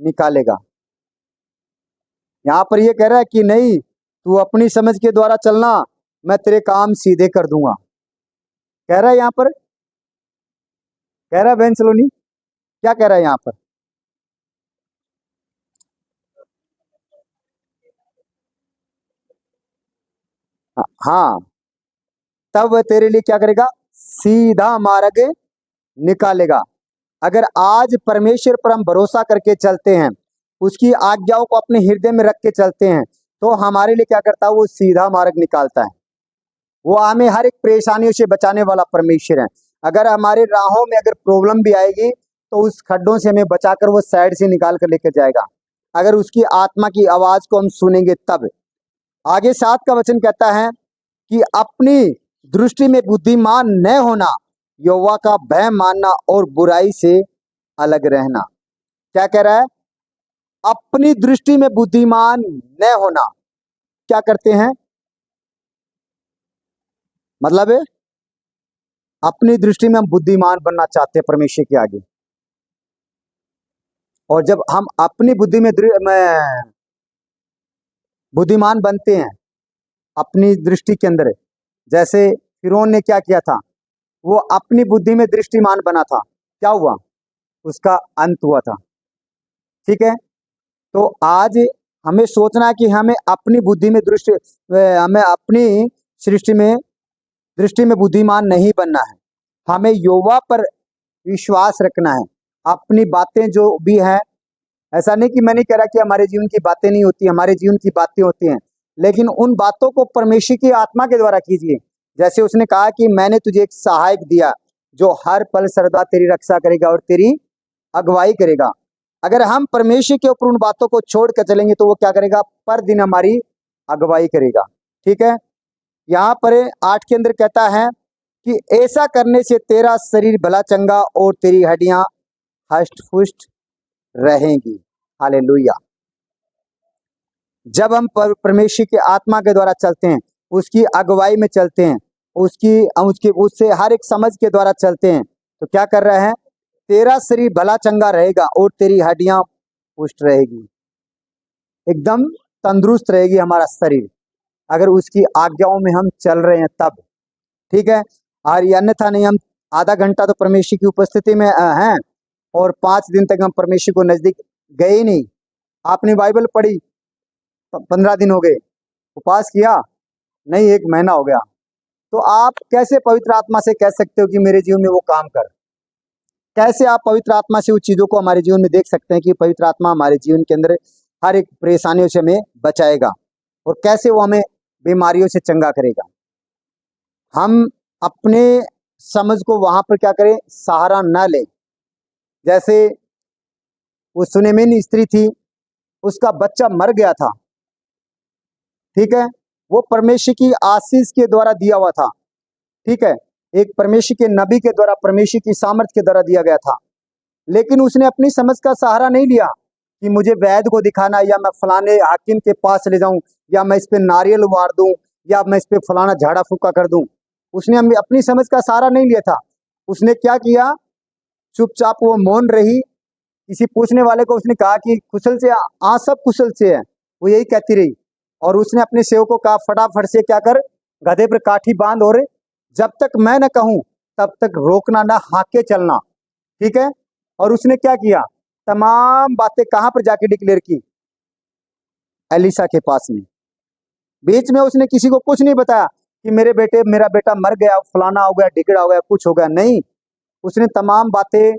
निकालेगा। यहाँ पर ये कह रहा है कि नहीं तू अपनी समझ के द्वारा चलना, मैं तेरे काम सीधे कर दूंगा। कह रहा है यहाँ पर, कह रहा है बहन सलोनी, क्या कह रहा है यहाँ पर? हाँ, तब वह तेरे लिए क्या करेगा, सीधा मार्ग निकालेगा। अगर आज परमेश्वर पर हम भरोसा करके चलते हैं, उसकी आज्ञाओं को अपने हृदय में रख के चलते हैं, तो हमारे लिए क्या करता है, वो सीधा मार्ग निकालता है। वो हमें हर एक परेशानियों से बचाने वाला परमेश्वर है। अगर हमारे राहों में अगर प्रॉब्लम भी आएगी तो उस खड्डों से हमें बचाकर वो साइड से निकाल कर लेकर जाएगा, अगर उसकी आत्मा की आवाज को हम सुनेंगे तब। आगे 7 का वचन कहता है कि अपनी दृष्टि में बुद्धिमान न होना, यहोवा का भय मानना और बुराई से अलग रहना। क्या कह रहा है, अपनी दृष्टि में बुद्धिमान न होना। क्या करते हैं, मतलब अपनी दृष्टि में हम बुद्धिमान बनना चाहते हैं परमेश्वर के आगे, और जब हम अपनी बुद्धि में बुद्धिमान बनते हैं अपनी दृष्टि के अंदर, जैसे फिरौन ने क्या किया था, वो अपनी बुद्धि में दृष्टिमान बना था, क्या हुआ, उसका अंत हुआ था। ठीक है, तो आज हमें सोचना है कि हमें अपनी बुद्धि में हमें अपनी दृष्टि में बुद्धिमान नहीं बनना है, हमें यहोवा पर विश्वास रखना है। अपनी बातें जो भी हैं, ऐसा नहीं कि मैं नहीं कह रहा कि हमारे जीवन की बातें नहीं होती, हमारे जीवन की बातें होती हैं, लेकिन उन बातों को परमेश्वर की आत्मा के द्वारा कीजिए। जैसे उसने कहा कि मैंने तुझे एक सहायक दिया जो हर पल सर्वदा तेरी रक्षा करेगा और तेरी अगुवाई करेगा। अगर हम परमेश्वर के ऊपर उन बातों को छोड़ कर चलेंगे तो वो क्या करेगा, पर दिन हमारी अगुवाई करेगा। ठीक है, यहाँ पर 8 के अंदर कहता है कि ऐसा करने से तेरा शरीर भला चंगा और तेरी हड्डियां हष्ट पुष्ट रहेंगी। हालेलुया। जब हम परमेश्वर के आत्मा के द्वारा चलते हैं, उसकी अगुवाई में चलते हैं, उसकी उससे हर एक समझ के द्वारा चलते हैं, तो क्या कर रहे हैं, तेरा शरीर भला चंगा रहेगा और तेरी हड्डियां पुष्ट रहेगी। एकदम तंदुरुस्त रहेगी हमारा शरीर, अगर उसकी आज्ञाओं में हम चल रहे हैं तब, ठीक है। और ये अन्यथा नहीं, हम आधा घंटा तो परमेश्वर की उपस्थिति में हैं और 5 दिन तक हम परमेश्वर को नजदीक गए ही नहीं। आपने बाइबल पढ़ी, 15 दिन हो गए, उपवास किया नहीं, 1 महीना हो गया, तो आप कैसे पवित्र आत्मा से कह सकते हो कि मेरे जीवन में वो काम कर? कैसे आप पवित्र आत्मा से उस चीजों को हमारे जीवन में देख सकते हैं कि पवित्र आत्मा हमारे जीवन के अंदर हर एक परेशानियों से हमें बचाएगा और कैसे वो हमें बीमारियों से चंगा करेगा? हम अपने समझ को वहां पर क्या करें, सहारा न लें। जैसे वो सुनेमिन स्त्री थी, उसका बच्चा मर गया था, ठीक है, वो परमेश्वर की आशीष के द्वारा दिया हुआ था, ठीक है, एक परमेश्वर के नबी के द्वारा, परमेश्वर की सामर्थ के द्वारा दिया गया था। लेकिन उसने अपनी समझ का सहारा नहीं लिया कि मुझे वैद्य को दिखाना, या मैं फलाने हाकिम के पास ले जाऊं, या मैं इस पे नारियल वार दूं, या मैं इस पे फलाना झाड़ा फूका कर दूं। उसने अपनी समझ का सहारा नहीं लिया था। उसने क्या किया, चुपचाप वो मौन रही। किसी पूछने वाले को उसने कहा कि कुशल से? हाँ सब कुशल से है, वो यही कहती रही। और उसने अपने सेवक को कहा फटाफट से क्या कर, गधे पर काठी बांध, और जब तक मैं न कहूं तब तक रोकना ना, हाके चलना, ठीक है। और उसने क्या किया, तमाम बातें कहां पर जाके डिक्लेयर की, एलिसा के पास में। बीच में उसने किसी को कुछ नहीं बताया कि मेरा बेटा मर गया, फलाना हो गया, ढिकड़ा हो गया, कुछ हो गया, नहीं। उसने तमाम बातें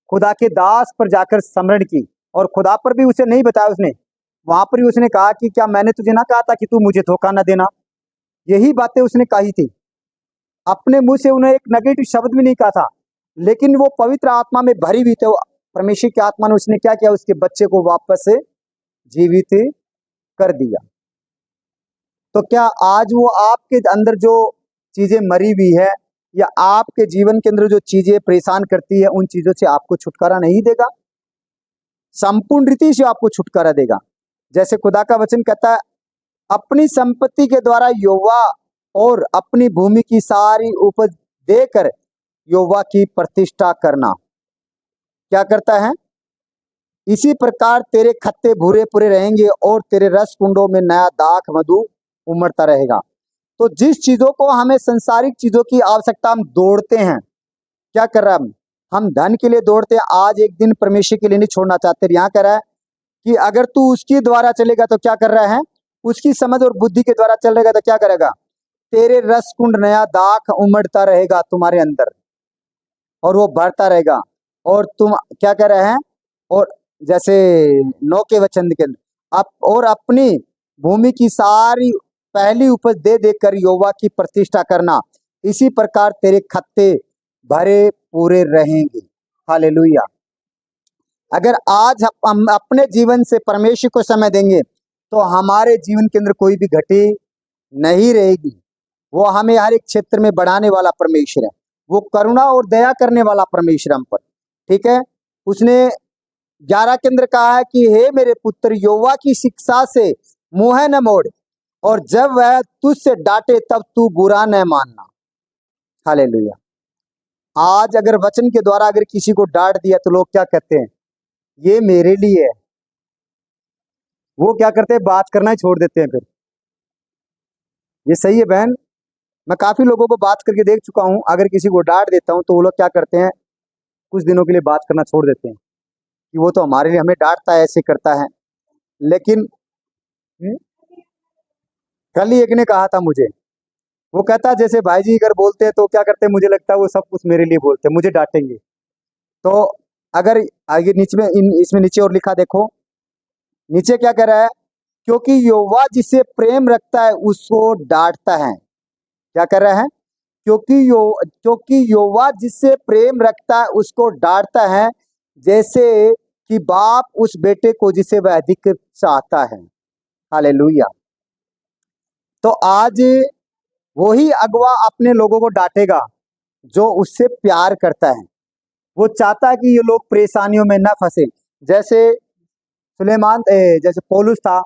खुदा के दास पर जाकर स्मरण की, और खुदा पर भी उसे नहीं बताया उसने। वहां पर ही उसने कहा कि क्या मैंने तुझे ना कहा था कि तू मुझे धोखा न देना? यही बातें उसने कही थी। अपने मुंह से उन्हें एक नेगेटिव शब्द भी नहीं कहा था, लेकिन वो पवित्र आत्मा में भरी हुई थे। परमेश्वर की आत्मा ने उसने क्या किया, उसके बच्चे को वापस से जीवित कर दिया। तो क्या आज वो आपके अंदर जो चीजें मरी हुई है, या आपके जीवन के अंदर जो चीजें परेशान करती है, उन चीजों से आपको छुटकारा नहीं देगा? संपूर्ण रीति से आपको छुटकारा देगा। जैसे खुदा का वचन कहता है, अपनी संपत्ति के द्वारा यहोवा और अपनी भूमि की सारी उपज देकर यहोवा की प्रतिष्ठा करना। क्या करता है? इसी प्रकार तेरे खत्ते भूरे पूरे रहेंगे और तेरे रस कुंडों में नया दाख मधु उमड़ता रहेगा। तो जिस चीजों को हमें सांसारिक चीजों की आवश्यकता, हम दौड़ते हैं, क्या कर रहा है, हम धन के लिए दौड़ते हैं, आज एक दिन परमेश्वर के लिए नहीं छोड़ना चाहते। यहाँ कह रहा है कि अगर तू उसके द्वारा चलेगा तो क्या कर रहा है, उसकी समझ और बुद्धि के द्वारा चल रहेगा तो क्या करेगा, तेरे रस कुंड नया दाख उमड़ता रहेगा तुम्हारे अंदर, और वो बढ़ता रहेगा। और तुम क्या कर रहे हैं, और जैसे 9 के वचन के अंदर, और अपनी भूमि की सारी पहली उपज दे देकर यहोवा की प्रतिष्ठा करना, इसी प्रकार तेरे खत्ते भरे पूरे रहेंगे। हालेलुया। अगर आज हम अपने जीवन से परमेश्वर को समय देंगे तो हमारे जीवन के अंदर कोई भी घटी नहीं रहेगी। वो हमें हर एक क्षेत्र में बढ़ाने वाला परमेश्वर है, वो करुणा और दया करने वाला परमेश्वर हम पर, ठीक है। उसने 11 के अंदर कहा है कि हे मेरे पुत्र, यहोवा की शिक्षा से मुंह न मोड़, और जब वह तुझसे डांटे तब तू बुरा न मानना। हालेलुया। आज अगर वचन के द्वारा अगर किसी को डांट दिया तो लोग क्या कहते हैं, ये मेरे लिए है। वो क्या करते हैं, बात करना ही छोड़ देते हैं फिर। ये सही है बहन, मैं काफी लोगों को बात करके देख चुका हूं, अगर किसी को डांट देता हूं तो वो लोग क्या करते हैं, कुछ दिनों के लिए बात करना छोड़ देते हैं कि वो तो हमारे लिए हमें डांटता है, ऐसे करता है। लेकिन कल ही एक ने कहा था मुझे, वो कहता जैसे भाई जी अगर बोलते हैं तो क्या करते हैं, मुझे लगता है वो सब कुछ मेरे लिए बोलते हैं, मुझे डांटेंगे। तो अगर आगे नीचे में इसमें नीचे और लिखा देखो, नीचे क्या कह रहा है, क्योंकि यहोवा जिसे प्रेम रखता है उसको डांटता है। क्या कर रहा है, क्योंकि यहोवा जिससे प्रेम रखता है उसको डांटता है, जैसे कि बाप उस बेटे को जिसे वह अधिक चाहता है। हालेलुया। तो आज वही अगुआ अपने लोगों को डांटेगा जो उससे प्यार करता है। वो चाहता है कि ये लोग परेशानियों में ना फंसे। जैसे जैसे पौलुस था,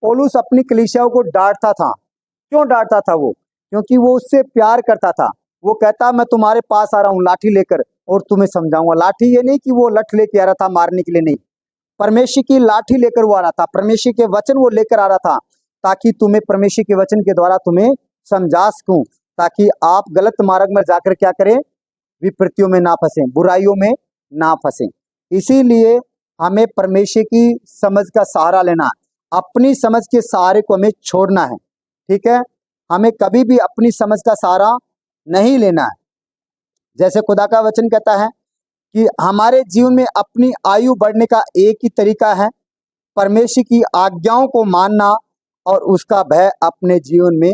पौलुस अपनी कलीसियाओं को डांटता था। क्यों डांटता था वो? क्योंकि वो उससे प्यार करता था। वो कहता मैं तुम्हारे पास आ रहा हूँ लाठी लेकर और तुम्हें समझाऊंगा। लाठी ये नहीं कि वो लठ लेके आ रहा था मारने के लिए, नहीं, परमेश्वर की लाठी लेकर वो आ रहा था, परमेश्वर के वचन वो लेकर आ रहा था, ताकि तुम्हें परमेश्वर के वचन के द्वारा तुम्हें समझा सकूं, ताकि आप गलत मार्ग में जाकर क्या करें, विपत्तियों में ना फंसे, बुराइयों में ना फंसे। इसीलिए हमें परमेश्वर की समझ का सहारा लेना है, अपनी समझ के सहारे को हमें छोड़ना है। ठीक है, हमें कभी भी अपनी समझ का सहारा नहीं लेना है। जैसे खुदा का वचन कहता है कि हमारे जीवन में अपनी आयु बढ़ने का एक ही तरीका है, परमेश्वर की आज्ञाओं को मानना और उसका भय अपने जीवन में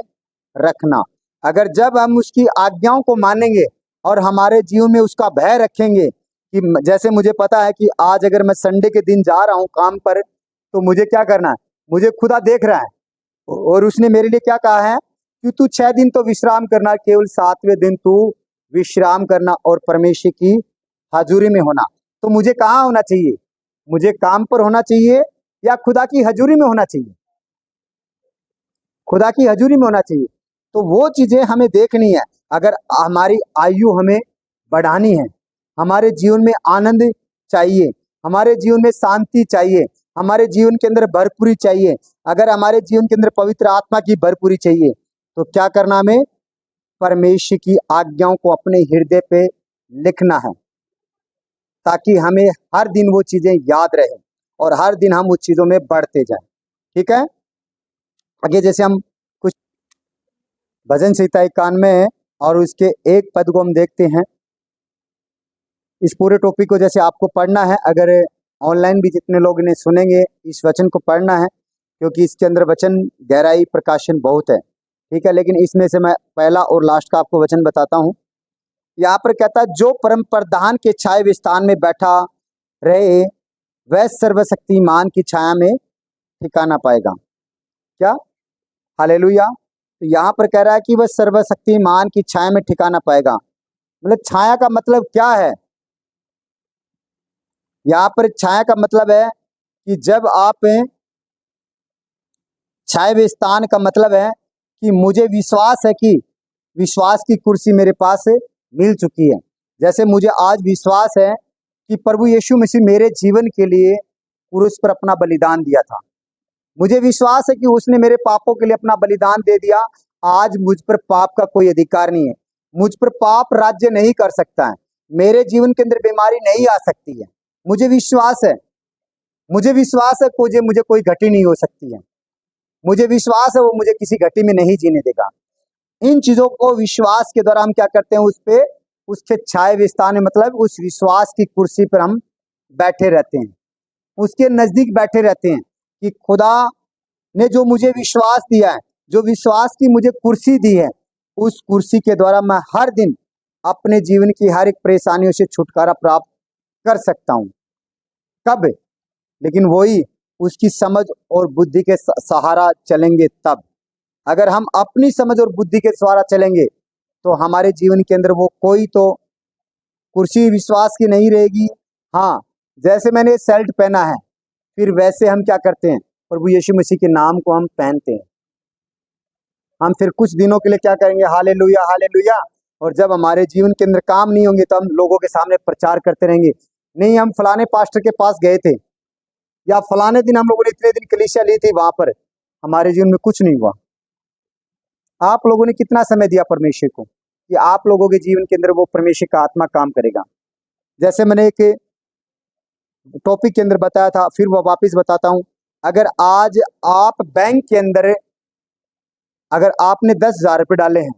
रखना। अगर जब हम उसकी आज्ञाओं को मानेंगे और हमारे जीवन में उसका भय रखेंगे, कि जैसे मुझे पता है कि आज अगर मैं संडे के दिन जा रहा हूँ काम पर, तो मुझे क्या करना है, मुझे खुदा देख रहा है और उसने मेरे लिए क्या कहा है कि तू 6 दिन तो विश्राम करना, केवल 7वें दिन तू विश्राम करना और परमेश्वर की हजूरी में होना। तो मुझे कहाँ होना चाहिए, मुझे काम पर होना चाहिए या खुदा की हजूरी में होना चाहिए? खुदा की हजूरी में होना चाहिए। तो वो चीजें हमें देखनी है। अगर हमारी आयु हमें बढ़ानी है, हमारे जीवन में आनंद चाहिए, हमारे जीवन में शांति चाहिए, हमारे जीवन के अंदर भरपूरी चाहिए, अगर हमारे जीवन के अंदर पवित्र आत्मा की भरपूरी चाहिए, तो क्या करना, हमें परमेश्वर की आज्ञाओं को अपने हृदय पे लिखना है, ताकि हमें हर दिन वो चीजें याद रहे और हर दिन हम उस चीजों में बढ़ते जाएं। ठीक है, आगे जैसे हम कुछ भजन संहिता 91 और उसके एक पद को हम देखते हैं। इस पूरे टॉपिक को जैसे आपको पढ़ना है, अगर ऑनलाइन भी जितने लोग इन्हें सुनेंगे, इस वचन को पढ़ना है, क्योंकि इसके अंदर वचन गहराई प्रकाशन बहुत है। ठीक है, लेकिन इसमें से मैं पहला और लास्ट का आपको वचन बताता हूँ। यहाँ पर कहता है, जो परम प्रधान के छाए स्थान में बैठा रहे वह सर्वशक्तिमान की छाया में ठिकाना पाएगा। क्या? हालेलुया। तो यहाँ पर कह रहा है कि वह सर्वशक्तिमान की छाया में ठिकाना पाएगा। मतलब छाया का मतलब क्या है? यहाँ पर छाया का मतलब है कि जब आप, छाया स्थान का मतलब है कि मुझे विश्वास है कि विश्वास की कुर्सी मेरे पास मिल चुकी है। जैसे मुझे आज विश्वास है कि प्रभु यीशु मसीह मेरे जीवन के लिए क्रूस पर अपना बलिदान दिया था। मुझे विश्वास है कि उसने मेरे पापों के लिए अपना बलिदान दे दिया। आज मुझ पर पाप का कोई अधिकार नहीं है, मुझ पर पाप राज्य नहीं कर सकता है, मेरे जीवन के अंदर बीमारी नहीं आ सकती है। मुझे विश्वास है, मुझे विश्वास है कि मुझे कोई घटी नहीं हो सकती है, मुझे विश्वास है वो मुझे किसी घटी में नहीं जीने देगा। इन चीजों को विश्वास के द्वारा हम क्या करते हैं, उस पे, उसके छाए विस्तार में, मतलब उस विश्वास की कुर्सी पर हम बैठे रहते हैं, उसके नजदीक बैठे रहते हैं कि खुदा ने जो मुझे विश्वास दिया है, जो विश्वास की मुझे कुर्सी दी है, उस कुर्सी के द्वारा मैं हर दिन अपने जीवन की हर एक परेशानियों से छुटकारा प्राप्त कर सकता हूँ। कब? लेकिन वही उसकी समझ और बुद्धि के सहारा चलेंगे तब। अगर हम अपनी समझ और बुद्धि के सहारा चलेंगे तो हमारे जीवन के अंदर वो कोई तो कुर्सी विश्वास की नहीं रहेगी। हाँ, जैसे मैंने शर्ट पहना है, फिर वैसे हम क्या करते हैं, प्रभु यीशु मसीह के नाम को हम पहनते हैं। हम फिर कुछ दिनों के लिए क्या करेंगे, हालेलुया हालेलुया। और जब हमारे जीवन के अंदर काम नहीं होंगे तो हम लोगों के सामने प्रचार करते रहेंगे, नहीं हम फलाने पास्टर के पास गए थे, या फलाने दिन हम लोगों ने इतने दिन कलीसिया ली थी, वहां पर हमारे जीवन में कुछ नहीं हुआ। आप लोगों ने कितना समय दिया परमेश्वर को कि आप लोगों के जीवन के अंदर वो परमेश्वर का आत्मा काम करेगा? जैसे मैंने एक टॉपिक के अंदर बताया था, फिर वो वापस बताता हूं। अगर आज आप बैंक के अंदर, अगर आपने 10,000 रुपये डाले हैं,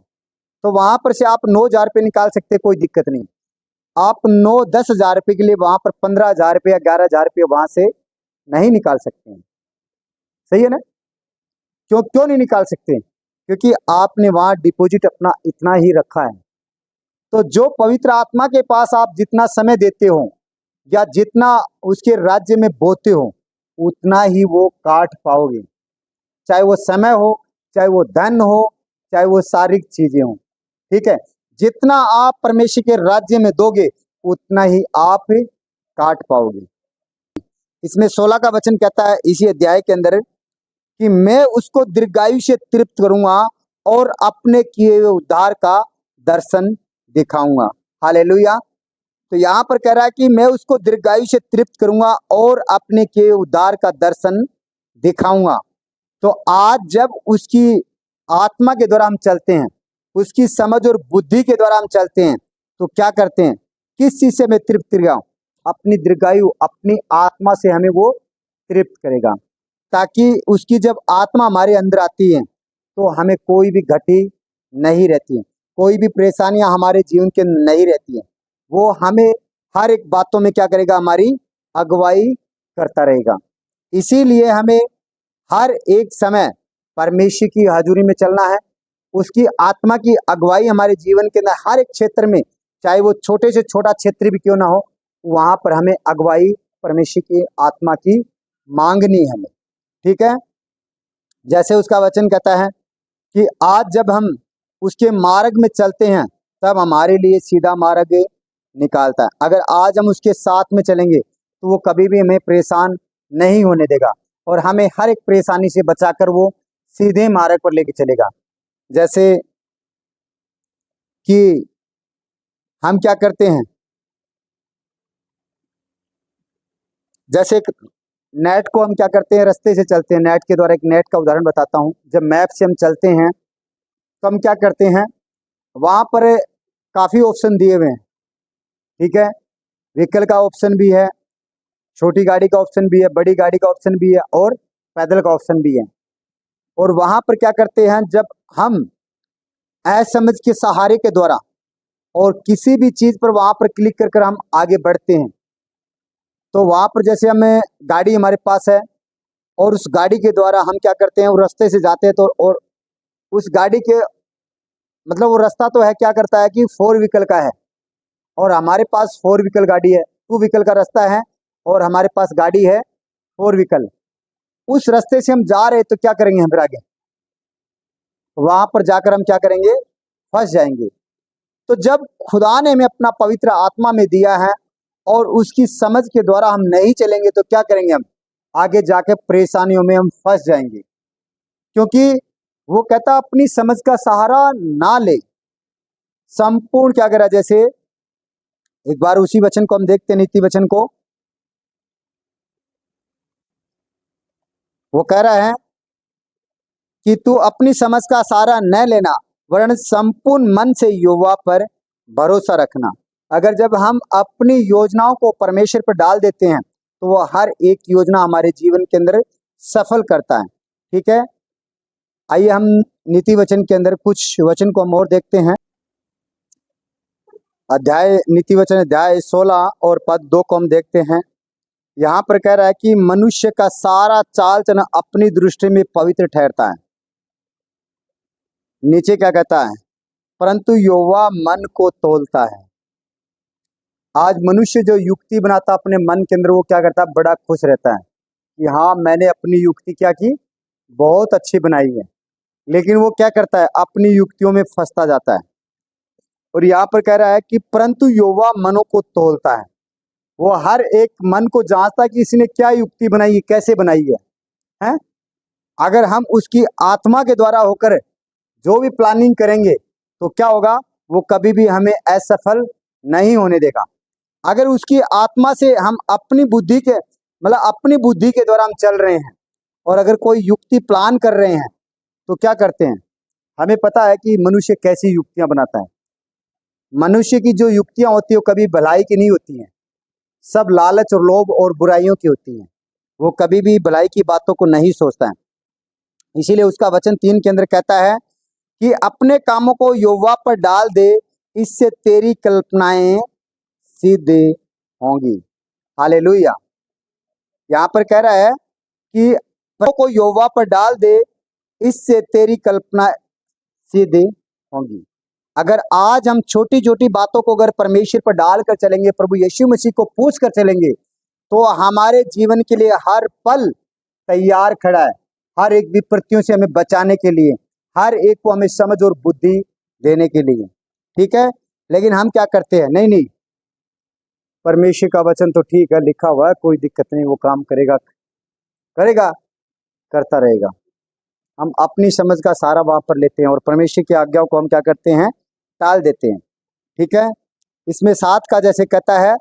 तो वहां पर से आप 9,000 रुपये निकाल सकते हैं, कोई दिक्कत नहीं। आप 10,000 रुपये के लिए वहां पर 15,000 रुपये या 11,000 रुपये वहां से नहीं निकाल सकते हैं। सही है ना? क्यों क्यों नहीं निकाल सकते? क्योंकि आपने वहां डिपॉजिट अपना इतना ही रखा है। तो जो पवित्र आत्मा के पास आप जितना समय देते हो या जितना उसके राज्य में बोते हो, उतना ही वो काट पाओगे। चाहे वो समय हो, चाहे वो धन हो, चाहे वो शारीरिक चीजें हो। ठीक है, जितना आप परमेश्वर के राज्य में दोगे, उतना ही आप काट पाओगे। इसमें 16 का वचन कहता है इसी अध्याय के अंदर कि मैं उसको दीर्घायु से तृप्त करूंगा और अपने किए हुए उद्धार का दर्शन दिखाऊंगा। हालेलुया। तो यहाँ पर कह रहा है कि मैं उसको दीर्घायु से तृप्त करूंगा और अपने के उद्धार का दर्शन दिखाऊंगा। तो आज जब उसकी आत्मा के द्वारा हम चलते हैं, उसकी समझ और बुद्धि के द्वारा हम चलते हैं, तो क्या करते हैं, किस चीज से मैं तृप्त करेगा, अपनी दीर्घायु, अपनी आत्मा से हमें वो तृप्त करेगा, ताकि उसकी जब आत्मा हमारे अंदर आती है तो हमें कोई भी घटी नहीं रहती है, कोई भी परेशानियां हमारे जीवन के नहीं रहती है। वो हमें हर एक बातों में क्या करेगा, हमारी अगुवाई करता रहेगा। इसीलिए हमें हर एक समय परमेश्वर की हजूरी में चलना है। उसकी आत्मा की अगुवाई हमारे जीवन के अंदर हर एक क्षेत्र में, चाहे वो छोटे से छोटा क्षेत्र भी क्यों ना हो, वहां पर हमें अगुवाई परमेश्वर की आत्मा की मांगनी है हमें। ठीक है, जैसे उसका वचन कहता है कि आज जब हम उसके मार्ग में चलते हैं तब हमारे लिए सीधा मार्ग निकालता है। अगर आज हम उसके साथ में चलेंगे तो वो कभी भी हमें परेशान नहीं होने देगा और हमें हर एक परेशानी से बचाकर वो सीधे मार्ग पर लेके चलेगा। जैसे कि हम क्या करते हैं, जैसे एक नेट को हम क्या करते हैं, रास्ते से चलते हैं, नेट के द्वारा एक नेट का उदाहरण बताता हूँ। जब मैप से हम चलते हैं तो हम क्या करते हैं, वहां पर काफी ऑप्शन दिए हुए हैं। ठीक है, व्हीकल का ऑप्शन भी है, छोटी गाड़ी का ऑप्शन भी है, बड़ी गाड़ी का ऑप्शन भी है और पैदल का ऑप्शन भी है। और वहां पर क्या करते हैं, जब हम असमझ के सहारे के द्वारा और किसी भी चीज पर वहां पर क्लिक कर हम आगे बढ़ते हैं, तो वहां पर जैसे हमें गाड़ी हमारे पास है और उस गाड़ी के द्वारा हम क्या करते हैं, वो रास्ते से जाते हैं तो, और उस गाड़ी के मतलब वो रास्ता तो है, क्या करता है कि 4 व्हीकल का है और हमारे पास 4 व्हीकल गाड़ी है, 2 व्हीकल का रास्ता है और हमारे पास गाड़ी है 4 व्हीकल। उस रास्ते से हम जा रहे तो क्या करेंगे, हम फिर आगे वहां पर जाकर हम क्या करेंगे, फंस जाएंगे। तो जब खुदा ने हमें अपना पवित्र आत्मा में दिया है और उसकी समझ के द्वारा हम नहीं चलेंगे तो क्या करेंगे, हम आगे जाके परेशानियों में हम फंस जाएंगे। क्योंकि वो कहता अपनी समझ का सहारा ना ले, संपूर्ण क्या करा। जैसे एक बार उसी वचन को हम देखते हैं, नीति वचन को, वो कह रहा है कि तू अपनी समझ का सहारा न लेना वरन संपूर्ण मन से यहोवा पर भरोसा रखना। अगर जब हम अपनी योजनाओं को परमेश्वर पर डाल देते हैं तो वो हर एक योजना हमारे जीवन के अंदर सफल करता है। ठीक है, आइए हम नीति वचन के अंदर कुछ वचन को हम और देखते हैं। नीति वचन अध्याय 16 और पद 2 को हम देखते हैं। यहाँ पर कह रहा है कि मनुष्य का सारा चाल चलन अपनी दृष्टि में पवित्र ठहरता है। नीचे क्या कहता है, परंतु यहोवा मन को तौलता है। आज मनुष्य जो युक्ति बनाता अपने मन के अंदर, वो क्या करता है, बड़ा खुश रहता है कि हाँ मैंने अपनी युक्ति क्या की, बहुत अच्छी बनाई है। लेकिन वो क्या करता है, अपनी युक्तियों में फंसता जाता है। और यहाँ पर कह रहा है कि परंतु यहोवा मनों को तौलता है। वो हर एक मन को जांचता है कि इसने क्या युक्ति बनाई है, कैसे बनाई है? अगर हम उसकी आत्मा के द्वारा होकर जो भी प्लानिंग करेंगे तो क्या होगा, वो कभी भी हमें असफल नहीं होने देगा। अगर उसकी आत्मा से हम अपनी बुद्धि के मतलब अपनी बुद्धि के द्वारा हम चल रहे हैं और अगर कोई युक्ति प्लान कर रहे हैं तो क्या करते हैं, हमें पता है कि मनुष्य कैसी युक्तियां बनाता है। मनुष्य की जो युक्तियां होती है वो कभी भलाई की नहीं होती हैं, सब लालच और लोभ और बुराइयों की होती हैं। वो कभी भी भलाई की बातों को नहीं सोचता है। इसीलिए उसका वचन 3 के अंदर कहता है कि अपने कामों को यहोवा पर डाल दे, इससे तेरी कल्पनाएं सिद्ध होंगी। हालेलुया। यहाँ पर कह रहा है कि को यहोवा पर डाल दे, इससे तेरी कल्पना सिद्ध होंगी। अगर आज हम छोटी छोटी बातों को अगर परमेश्वर पर डालकर चलेंगे, प्रभु यीशु मसीह को पूछ कर चलेंगे, तो हमारे जीवन के लिए हर पल तैयार खड़ा है, हर एक विपत्तियों से हमें बचाने के लिए, हर एक को हमें समझ और बुद्धि देने के लिए। ठीक है, लेकिन हम क्या करते हैं, नहीं नहीं परमेश्वर का वचन तो ठीक है, लिखा हुआ है, कोई दिक्कत नहीं, वो काम करेगा करेगा करता रहेगा। हम अपनी समझ का सारा वहां पर लेते हैं और परमेश्वर की आज्ञाओं को हम क्या करते हैं, टाल देते हैं। ठीक है, इसमें 7 का जैसे कहता है,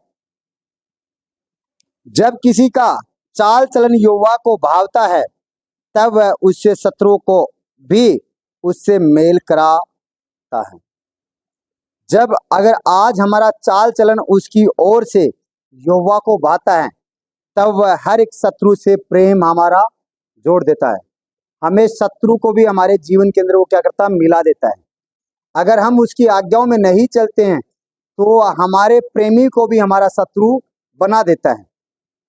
जब किसी का चाल चलन यहोवा को भावता है तब वह उससे शत्रु को भी उससे मेल कराता है। जब अगर आज हमारा चाल चलन उसकी ओर से यहोवा को भाता है तब वह हर एक शत्रु से प्रेम हमारा जोड़ देता है। हमें शत्रु को भी हमारे जीवन के अंदर वो क्या करता है, मिला देता है। अगर हम उसकी आज्ञाओं में नहीं चलते हैं तो हमारे प्रेमी को भी हमारा शत्रु बना देता है।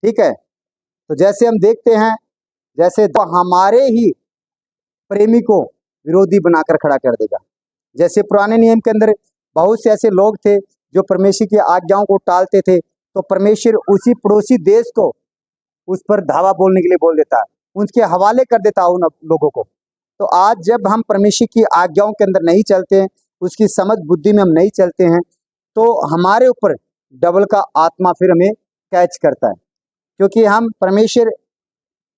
ठीक है, तो जैसे हम देखते हैं, जैसे तो हमारे ही प्रेमी को विरोधी बनाकर खड़ा कर देगा। जैसे पुराने नियम के अंदर बहुत से ऐसे लोग थे जो परमेश्वर की आज्ञाओं को टालते थे, तो परमेश्वर उसी पड़ोसी देश को उस पर धावा बोलने के लिए बोल देता है, उनके हवाले कर देता है उन लोगों को। तो आज जब हम परमेश्वर की आज्ञाओं के अंदर नहीं चलते हैं, उसकी समझ बुद्धि में हम नहीं चलते हैं, तो हमारे ऊपर डबल का आत्मा फिर हमें कैच करता है। क्योंकि हम परमेश्वर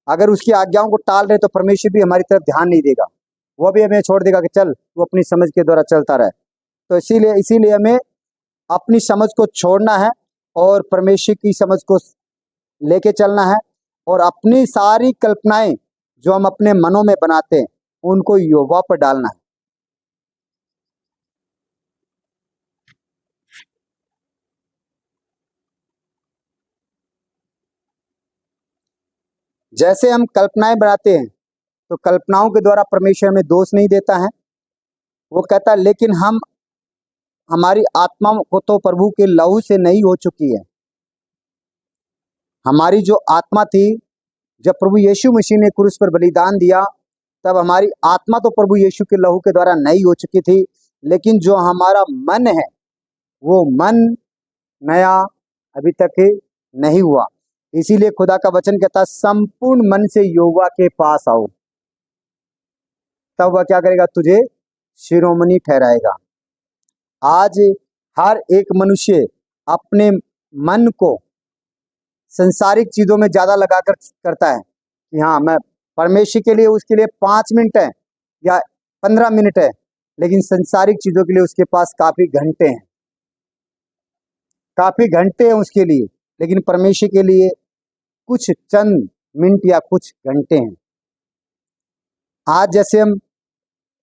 अगर उसकी आज्ञाओं को टाल रहे तो परमेश्वर भी हमारी तरफ ध्यान नहीं देगा, वो भी हमें छोड़ देगा कि चल तू अपनी समझ के द्वारा चलता रहे। तो इसीलिए हमें अपनी समझ को छोड़ना है और परमेश्वर की समझ को लेके चलना है, और अपनी सारी कल्पनाएं जो हम अपने मनों में बनाते हैं उनको यहोवा पर डालना है। जैसे हम कल्पनाएं बनाते हैं तो कल्पनाओं के द्वारा परमेश्वर हमें दोष नहीं देता है, वो कहता है लेकिन हमारी आत्मा को तो प्रभु के लहू से नहीं हो चुकी है। हमारी जो आत्मा थी, जब प्रभु यीशु मसीह ने क्रूस पर बलिदान दिया तब हमारी आत्मा तो प्रभु यीशु के लहू के द्वारा नहीं हो चुकी थी, लेकिन जो हमारा मन है वो मन नया अभी तक नहीं हुआ। इसीलिए खुदा का वचन कहता है संपूर्ण मन से यहोवा के पास आओ, तब वह क्या करेगा, तुझे शिरोमणि ठहराएगा। आज हर एक मनुष्य अपने मन को संसारिक चीजों में ज्यादा लगाकर करता है कि हाँ मैं परमेश्वर के लिए उसके लिए 5 मिनट है या 15 मिनट है, लेकिन संसारिक चीजों के लिए उसके पास काफी घंटे हैं उसके लिए, लेकिन परमेश्वर के लिए कुछ चंद मिनट या कुछ घंटे हैं। आज जैसे हम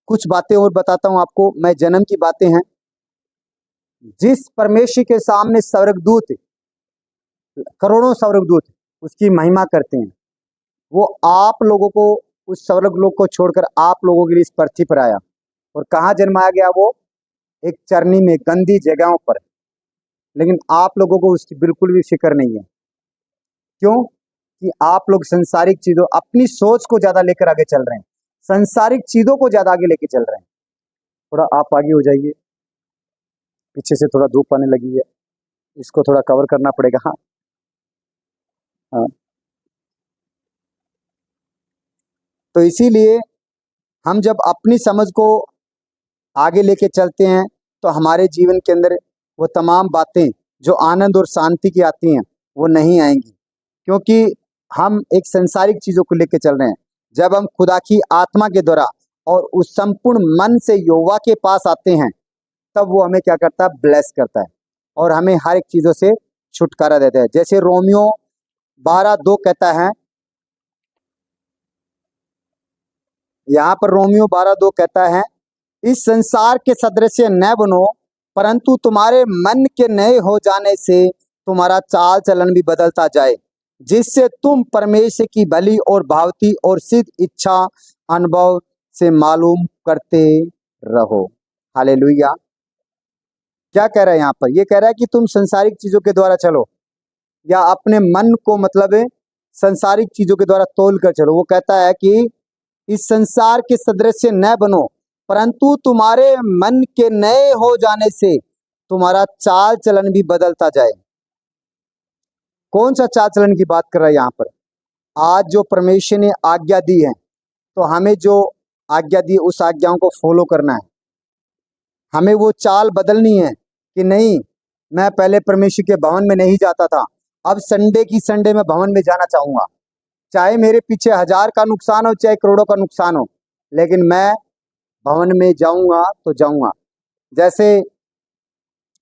कुछ बातें और बताता हूं आपको, मैं जन्म की बातें हैं। जिस परमेश्वर के सामने स्वर्गदूत, करोड़ों स्वर्गदूत उसकी महिमा करते हैं, वो आप लोगों को, उस स्वर्गलोक को छोड़कर आप लोगों के लिए इस पृथ्वी पर आया। और कहाँ जन्माया गया, वो एक चरनी में, गंदी जगहों पर। लेकिन आप लोगों को उसकी बिल्कुल भी फिक्र नहीं है। क्यों? कि आप लोग संसारिक चीजों, अपनी सोच को ज्यादा लेकर आगे चल रहे हैं, संसारिक चीजों को ज्यादा आगे लेके चल रहे हैं। थोड़ा आप आगे हो जाइए, पीछे से थोड़ा धूप आने लगी है, इसको थोड़ा कवर करना पड़ेगा। हाँ हाँ, तो इसीलिए हम जब अपनी समझ को आगे लेके चलते हैं तो हमारे जीवन के अंदर वो तमाम बातें जो आनंद और शांति की आती हैं वो नहीं आएंगी, क्योंकि हम एक संसारिक चीजों को लेके चल रहे हैं। जब हम खुदा की आत्मा के द्वारा और उस संपूर्ण मन से यहोवा के पास आते हैं तब वो हमें क्या करता है, ब्लेस करता है और हमें हर एक चीजों से छुटकारा देता है। जैसे रोमियो 12:2 कहता है, यहाँ पर रोमियो 12:2 कहता है, इस संसार के सदृश न बनो, परंतु तुम्हारे मन के नए हो जाने से तुम्हारा चाल चलन भी बदलता जाए, जिससे तुम परमेश्वर की भली और भावती और सिद्ध इच्छा अनुभव से मालूम करते रहो। हालेलुया। क्या कह रहा है यहाँ पर? ये कह रहा है कि तुम संसारिक चीजों के द्वारा चलो या अपने मन को मतलब संसारिक चीजों के द्वारा तोल कर चलो। वो कहता है कि इस संसार के सदृश न बनो, परंतु तुम्हारे मन के नए हो जाने से तुम्हारा चाल चलन भी बदलता जाए। कौन सा चाल चलन की बात कर रहा है यहाँ पर? आज जो परमेश्वर ने आज्ञा दी है, तो हमें जो आज्ञा दी उस आज्ञाओं को फॉलो करना है। हमें वो चाल बदलनी है कि नहीं, मैं पहले परमेश्वर के भवन में नहीं जाता था, अब संडे की संडे में भवन में जाना चाहूंगा, चाहे मेरे पीछे 1000 का नुकसान हो चाहे करोड़ों का नुकसान हो, लेकिन मैं भवन में जाऊंगा तो जाऊंगा। जैसे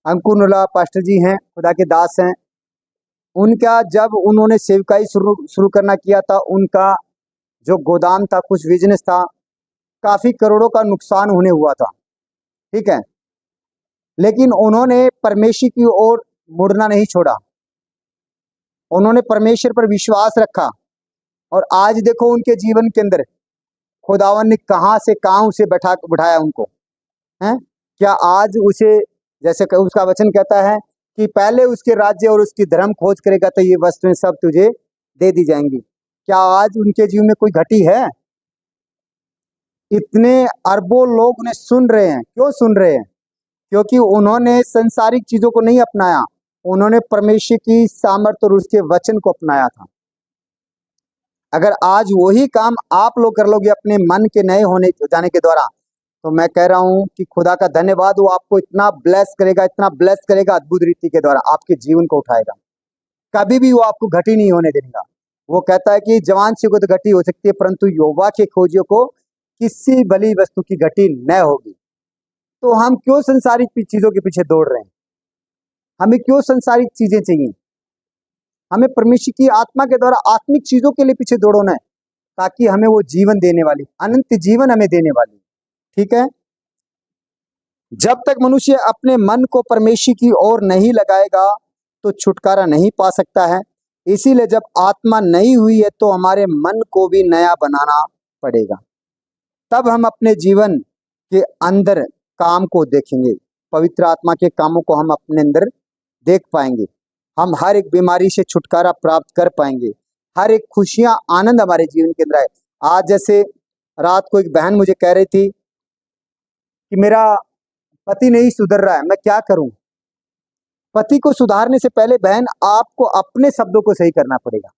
अंकुर नुला पास्टर जी हैं, खुदा के दास हैं। उनका जब उन्होंने सेवकाई शुरू शुरू करना किया था, उनका जो गोदाम था, कुछ बिजनेस था, काफी करोड़ों का नुकसान होने हुआ था, ठीक है। लेकिन उन्होंने परमेश्वर की ओर मुड़ना नहीं छोड़ा, उन्होंने परमेश्वर पर विश्वास रखा। और आज देखो उनके जीवन के अंदर खुदावन ने कहाँ से कहाँ उसे बिठाया उनको, हैं। क्या आज उसे, जैसे उसका वचन कहता है कि पहले उसके राज्य और उसकी धर्म खोज करेगा तो ये वस्तुएं सब तुझे दे दी जाएंगी। क्या आज उनके जीवन में कोई घटी है? इतने अरबों लोग उन्हें सुन रहे हैं। क्यों सुन रहे हैं? क्योंकि उन्होंने संसारिक चीजों को नहीं अपनाया, उन्होंने परमेश्वर की सामर्थ्य और उसके वचन को अपनाया था। अगर आज वही काम आप लोग कर लोगे अपने मन के नए होने जाने के द्वारा, तो मैं कह रहा हूं कि खुदा का धन्यवाद, वो आपको इतना ब्लेस करेगा, इतना ब्लेस करेगा अद्भुत रीति के द्वारा, आपके जीवन को उठाएगा। कभी भी वो आपको घटी नहीं होने देगा। वो कहता है कि जवान सी को तो घटी हो सकती है, परंतु यहोवा के खोजियों को किसी भली वस्तु की घटी न होगी। तो हम क्यों संसारिक चीजों के पीछे दौड़ रहे हैं? हमें क्यों संसारिक चीजें चाहिए? हमें परमेश्वर की आत्मा के द्वारा आत्मिक चीजों के लिए पीछे दौड़ना है, ताकि हमें वो जीवन देने वाली, अनंत जीवन हमें देने वाली, ठीक है। जब तक मनुष्य अपने मन को परमेश्वर की ओर नहीं लगाएगा तो छुटकारा नहीं पा सकता है। इसीलिए जब आत्मा नई हुई है तो हमारे मन को भी नया बनाना पड़ेगा, तब हम अपने जीवन के अंदर काम को देखेंगे, पवित्र आत्मा के कामों को हम अपने अंदर देख पाएंगे। हम हर एक बीमारी से छुटकारा प्राप्त कर पाएंगे, हर एक खुशियां आनंद हमारे जीवन के अंदर आए। आज जैसे रात को एक बहन मुझे कह रही थी कि मेरा पति नहीं सुधर रहा है, मैं क्या करूं? पति को सुधारने से पहले बहन आपको अपने शब्दों को सही करना पड़ेगा।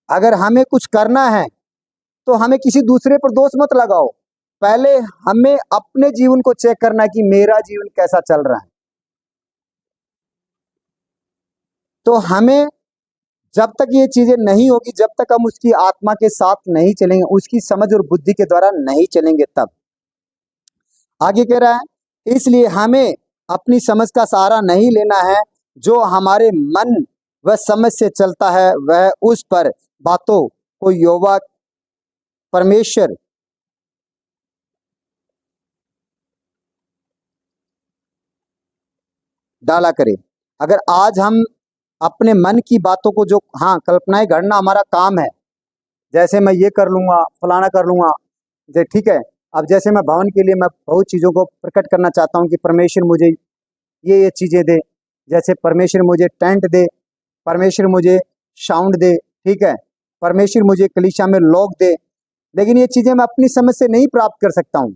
अगर हमें कुछ करना है तो हमें किसी दूसरे पर दोष मत लगाओ, पहले हमें अपने जीवन को चेक करना है कि मेरा जीवन कैसा चल रहा है। तो हमें जब तक ये चीजें नहीं होगी, जब तक हम उसकी आत्मा के साथ नहीं चलेंगे, उसकी समझ और बुद्धि के द्वारा नहीं चलेंगे, तब आगे कह रहा है, इसलिए हमें अपनी समझ का सहारा नहीं लेना है। जो हमारे मन व समझ से चलता है वह उस पर बातों को यहोवा परमेश्वर डाला करे। अगर आज हम अपने मन की बातों को, जो हाँ कल्पनाएं गढ़ना हमारा काम है, जैसे मैं ये कर लूंगा, फलाना कर लूंगा, ठीक है। अब जैसे मैं भवन के लिए मैं बहुत चीज़ों को प्रकट करना चाहता हूँ कि परमेश्वर मुझे ये चीज़ें दे, जैसे परमेश्वर मुझे टेंट दे, परमेश्वर मुझे साउंड दे, ठीक है, परमेश्वर मुझे कलीसिया में लोग दे। लेकिन ये चीज़ें मैं अपनी समझ से नहीं प्राप्त कर सकता हूँ।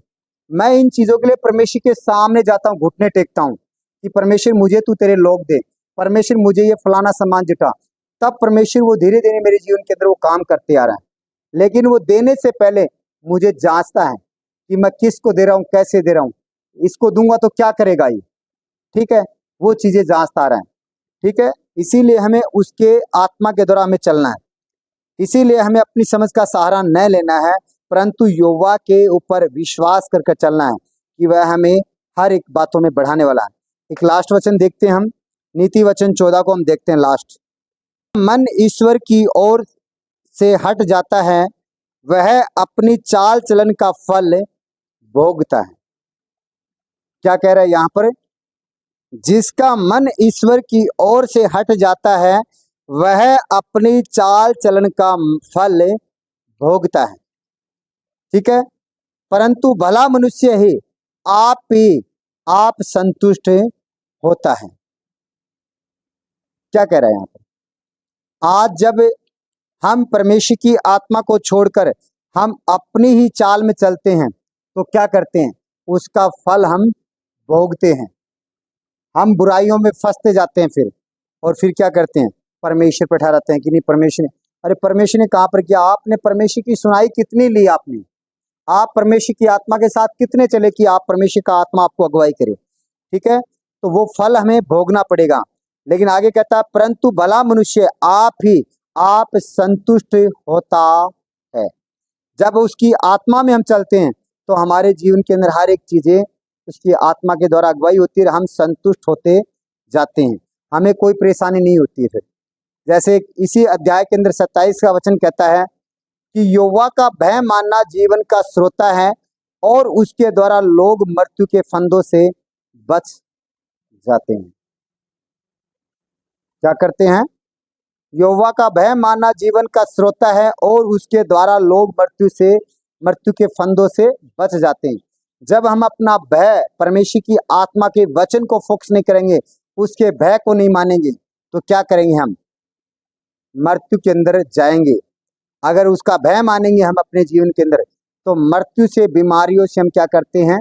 मैं इन चीज़ों के लिए परमेश्वर के सामने जाता हूँ, घुटने टेकता हूँ कि परमेश्वर मुझे तू तेरे लोग दे, परमेश्वर मुझे ये फलाना सामान जुटा। तब परमेश्वर वो धीरे धीरे मेरे जीवन के अंदर वो काम करते आ रहा है। लेकिन वो देने से पहले मुझे जांचता है कि मैं किसको दे रहा हूँ, कैसे दे रहा हूँ, इसको दूंगा तो क्या करेगा ये, ठीक है। वो चीजें जांचता आ रहा है, ठीक है। इसीलिए हमें उसके आत्मा के द्वारा हमें चलना है। इसीलिए हमें अपनी समझ का सहारा न लेना है, परंतु यहोवा के ऊपर विश्वास करके चलना है कि वह हमें हर एक बातों में बढ़ाने वाला है। एक लास्ट वचन देखते हैं हम, नीति वचन 14 को हम देखते हैं लास्ट। मन ईश्वर की ओर से हट जाता है वह अपनी चाल चलन का फल भोगता है। क्या कह रहा है यहाँ पर? जिसका मन ईश्वर की ओर से हट जाता है वह अपनी चाल चलन का फल भोगता है, ठीक है। परंतु भला मनुष्य ही आप संतुष्ट होता है। क्या कह रहा है यहाँ पर? आज जब हम परमेश्वर की आत्मा को छोड़कर हम अपनी ही चाल में चलते हैं तो क्या करते हैं? उसका फल हम भोगते हैं। हम बुराइयों में फंसते जाते हैं फिर, और फिर क्या करते हैं? परमेश्वर पर ठहराते हैं कि नहीं परमेश्वर ने, अरे परमेश्वर ने कहाँ पर किया? आपने परमेश्वर की सुनाई कितनी ली? आपने, आप परमेश्वर की आत्मा के साथ कितने चले कि आप परमेश्वर का आत्मा आपको अगुवाई करे, ठीक है। तो वो फल हमें भोगना पड़ेगा। लेकिन आगे कहता है, परंतु भला मनुष्य आप संतुष्ट होता है। जब उसकी आत्मा में हम चलते हैं तो हमारे जीवन के अंदर हर एक चीजें उसकी आत्मा के द्वारा अगुवाई होती है और हम संतुष्ट होते जाते हैं, हमें कोई परेशानी नहीं होती है। फिर जैसे इसी अध्याय के अंदर 27 का वचन कहता है कि यहोवा का भय मानना जीवन का स्रोता है और उसके द्वारा लोग मृत्यु के फंदों से बच जाते हैं। क्या करते हैं? यहोवा का भय मानना जीवन का स्रोता है और उसके द्वारा लोग मृत्यु के फंदों से बच जाते हैं। जब हम अपना भय परमेश्वर की आत्मा के वचन को फोकस नहीं करेंगे, उसके भय को नहीं मानेंगे, तो क्या करेंगे? हम मृत्यु के अंदर जाएंगे। अगर उसका भय मानेंगे हम अपने जीवन के अंदर, तो मृत्यु से, बीमारियों से हम क्या करते हैं?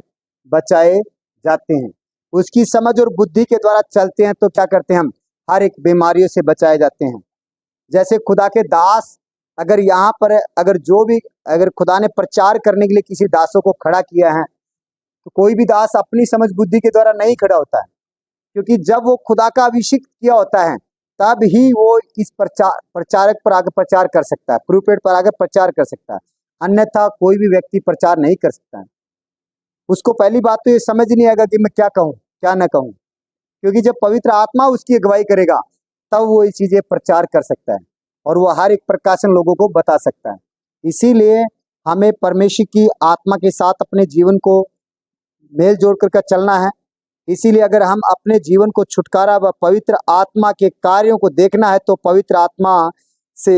बचाए जाते हैं। उसकी समझ और बुद्धि के द्वारा चलते हैं तो क्या करते हैं? हम हर एक बीमारियों से बचाए जाते हैं। जैसे खुदा के दास, अगर यहाँ पर अगर खुदा ने प्रचार करने के लिए किसी दासों को खड़ा किया है, तो कोई भी दास अपनी समझ बुद्धि के द्वारा नहीं खड़ा होता है, क्योंकि जब वो खुदा का अभिषेक किया होता है तब ही वो इस प्रचारक पर आगे प्रचार कर सकता है, प्रूपेट पर आगे प्रचार कर सकता है, अन्यथा कोई भी व्यक्ति प्रचार नहीं कर सकता है। उसको पहली बात तो ये समझ नहीं आएगा कि मैं क्या कहूँ क्या ना कहूँ, क्योंकि जब पवित्र आत्मा उसकी अगुवाई करेगा तब वो ये चीजें प्रचार कर सकता है और वो हर एक प्रकाशन लोगों को बता सकता है। इसीलिए हमें परमेश्वर की आत्मा के साथ अपने जीवन को मेल जोड़ कर चलना है। इसीलिए अगर हम अपने जीवन को छुटकारा व पवित्र आत्मा के कार्यों को देखना है, तो पवित्र आत्मा से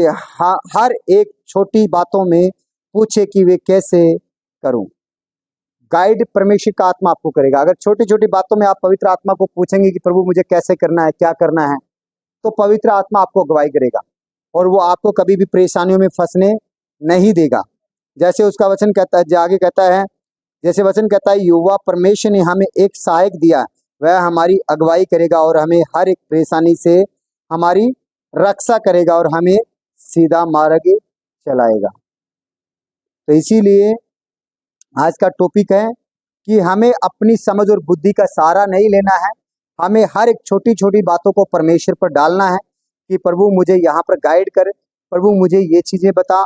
हर एक छोटी बातों में पूछे कि वे कैसे करूं। गाइड परमेश्वर का आत्मा आपको करेगा। अगर छोटी छोटी बातों में आप पवित्र आत्मा को पूछेंगे कि प्रभु मुझे कैसे करना है, क्या करना है, तो पवित्र आत्मा आपको अगुवाई करेगा और वो आपको कभी भी परेशानियों में फंसने नहीं देगा। जैसे उसका वचन कहता है, आगे कहता है, जैसे वचन कहता है, युवा परमेश्वर ने हमें एक सहायक दिया, वह हमारी अगुवाई करेगा और हमें हर एक परेशानी से हमारी रक्षा करेगा और हमें सीधा मार्ग चलाएगा। तो इसीलिए आज का टॉपिक है कि हमें अपनी समझ और बुद्धि का सहारा नहीं लेना है, हमें हर एक छोटी छोटी बातों को परमेश्वर पर डालना है कि प्रभु मुझे यहाँ पर गाइड कर, प्रभु मुझे ये चीजें बता,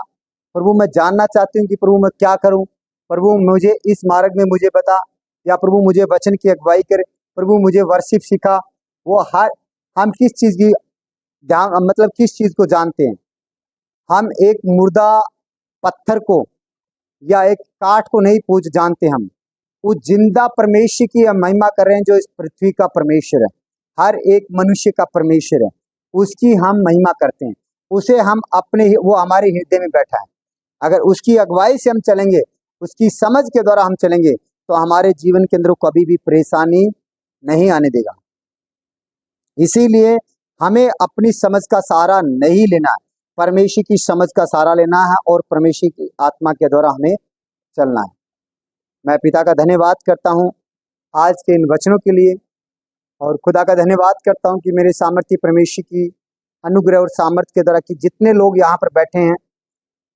प्रभु मैं जानना चाहती हूँ कि प्रभु मैं क्या करूँ, प्रभु मुझे इस मार्ग में मुझे बता, या प्रभु मुझे वचन की अगुवाई कर, प्रभु मुझे वर्शिप सिखा। वो हम किस चीज की मतलब किस चीज को जानते हैं? हम एक मुर्दा पत्थर को या एक काठ को नहीं पूज जानते, हम उस जिंदा परमेश्वर की हम महिमा कर रहे हैं, जो इस पृथ्वी का परमेश्वर है, हर एक मनुष्य का परमेश्वर है, उसकी हम महिमा करते हैं। उसे हम वो हमारे हृदय में बैठा है। अगर उसकी अगुवाई से हम चलेंगे, उसकी समझ के द्वारा हम चलेंगे, तो हमारे जीवन के अंदर कभी भी परेशानी नहीं आने देगा। इसीलिए हमें अपनी समझ का सहारा नहीं लेना है, परमेश्वर की समझ का सहारा लेना है और परमेश्वर की आत्मा के द्वारा हमें चलना है। मैं पिता का धन्यवाद करता हूँ आज के इन वचनों के लिए, और खुदा का धन्यवाद करता हूँ कि मेरे सामर्थ्य परमेश्वर की अनुग्रह और सामर्थ्य के द्वारा कि जितने लोग यहाँ पर बैठे हैं,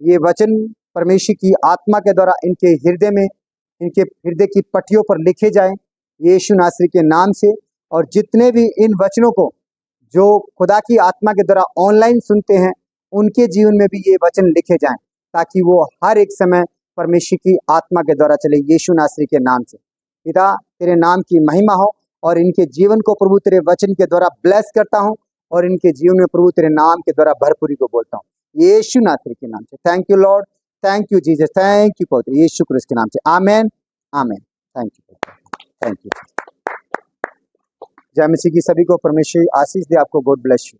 ये वचन परमेश्वर की आत्मा के द्वारा इनके हृदय में, इनके हृदय की पट्टियों पर लिखे जाएं यीशु नासरी के नाम से। और जितने भी इन वचनों को जो खुदा की आत्मा के द्वारा ऑनलाइन सुनते हैं, उनके जीवन में भी ये वचन लिखे जाएं, ताकि वो हर एक समय परमेश्वर की आत्मा के द्वारा चले यीशु नासरी के नाम से। पिता तेरे नाम की महिमा हो और इनके जीवन को प्रभु तेरे वचन के द्वारा ब्लेस करता हूँ और इनके जीवन में प्रभु तेरे नाम के द्वारा भरपूरी को बोलता हूँ यीशु नासरी के नाम से। Thank you Lord, thank you Jesus, thank you पवित्र यीशु क्रिस्त के नाम से, amen amen. Thank you, thank you. जय मसीह की सभी को परमेश्वर आशीष दे। आपको गॉड ब्लेस यू।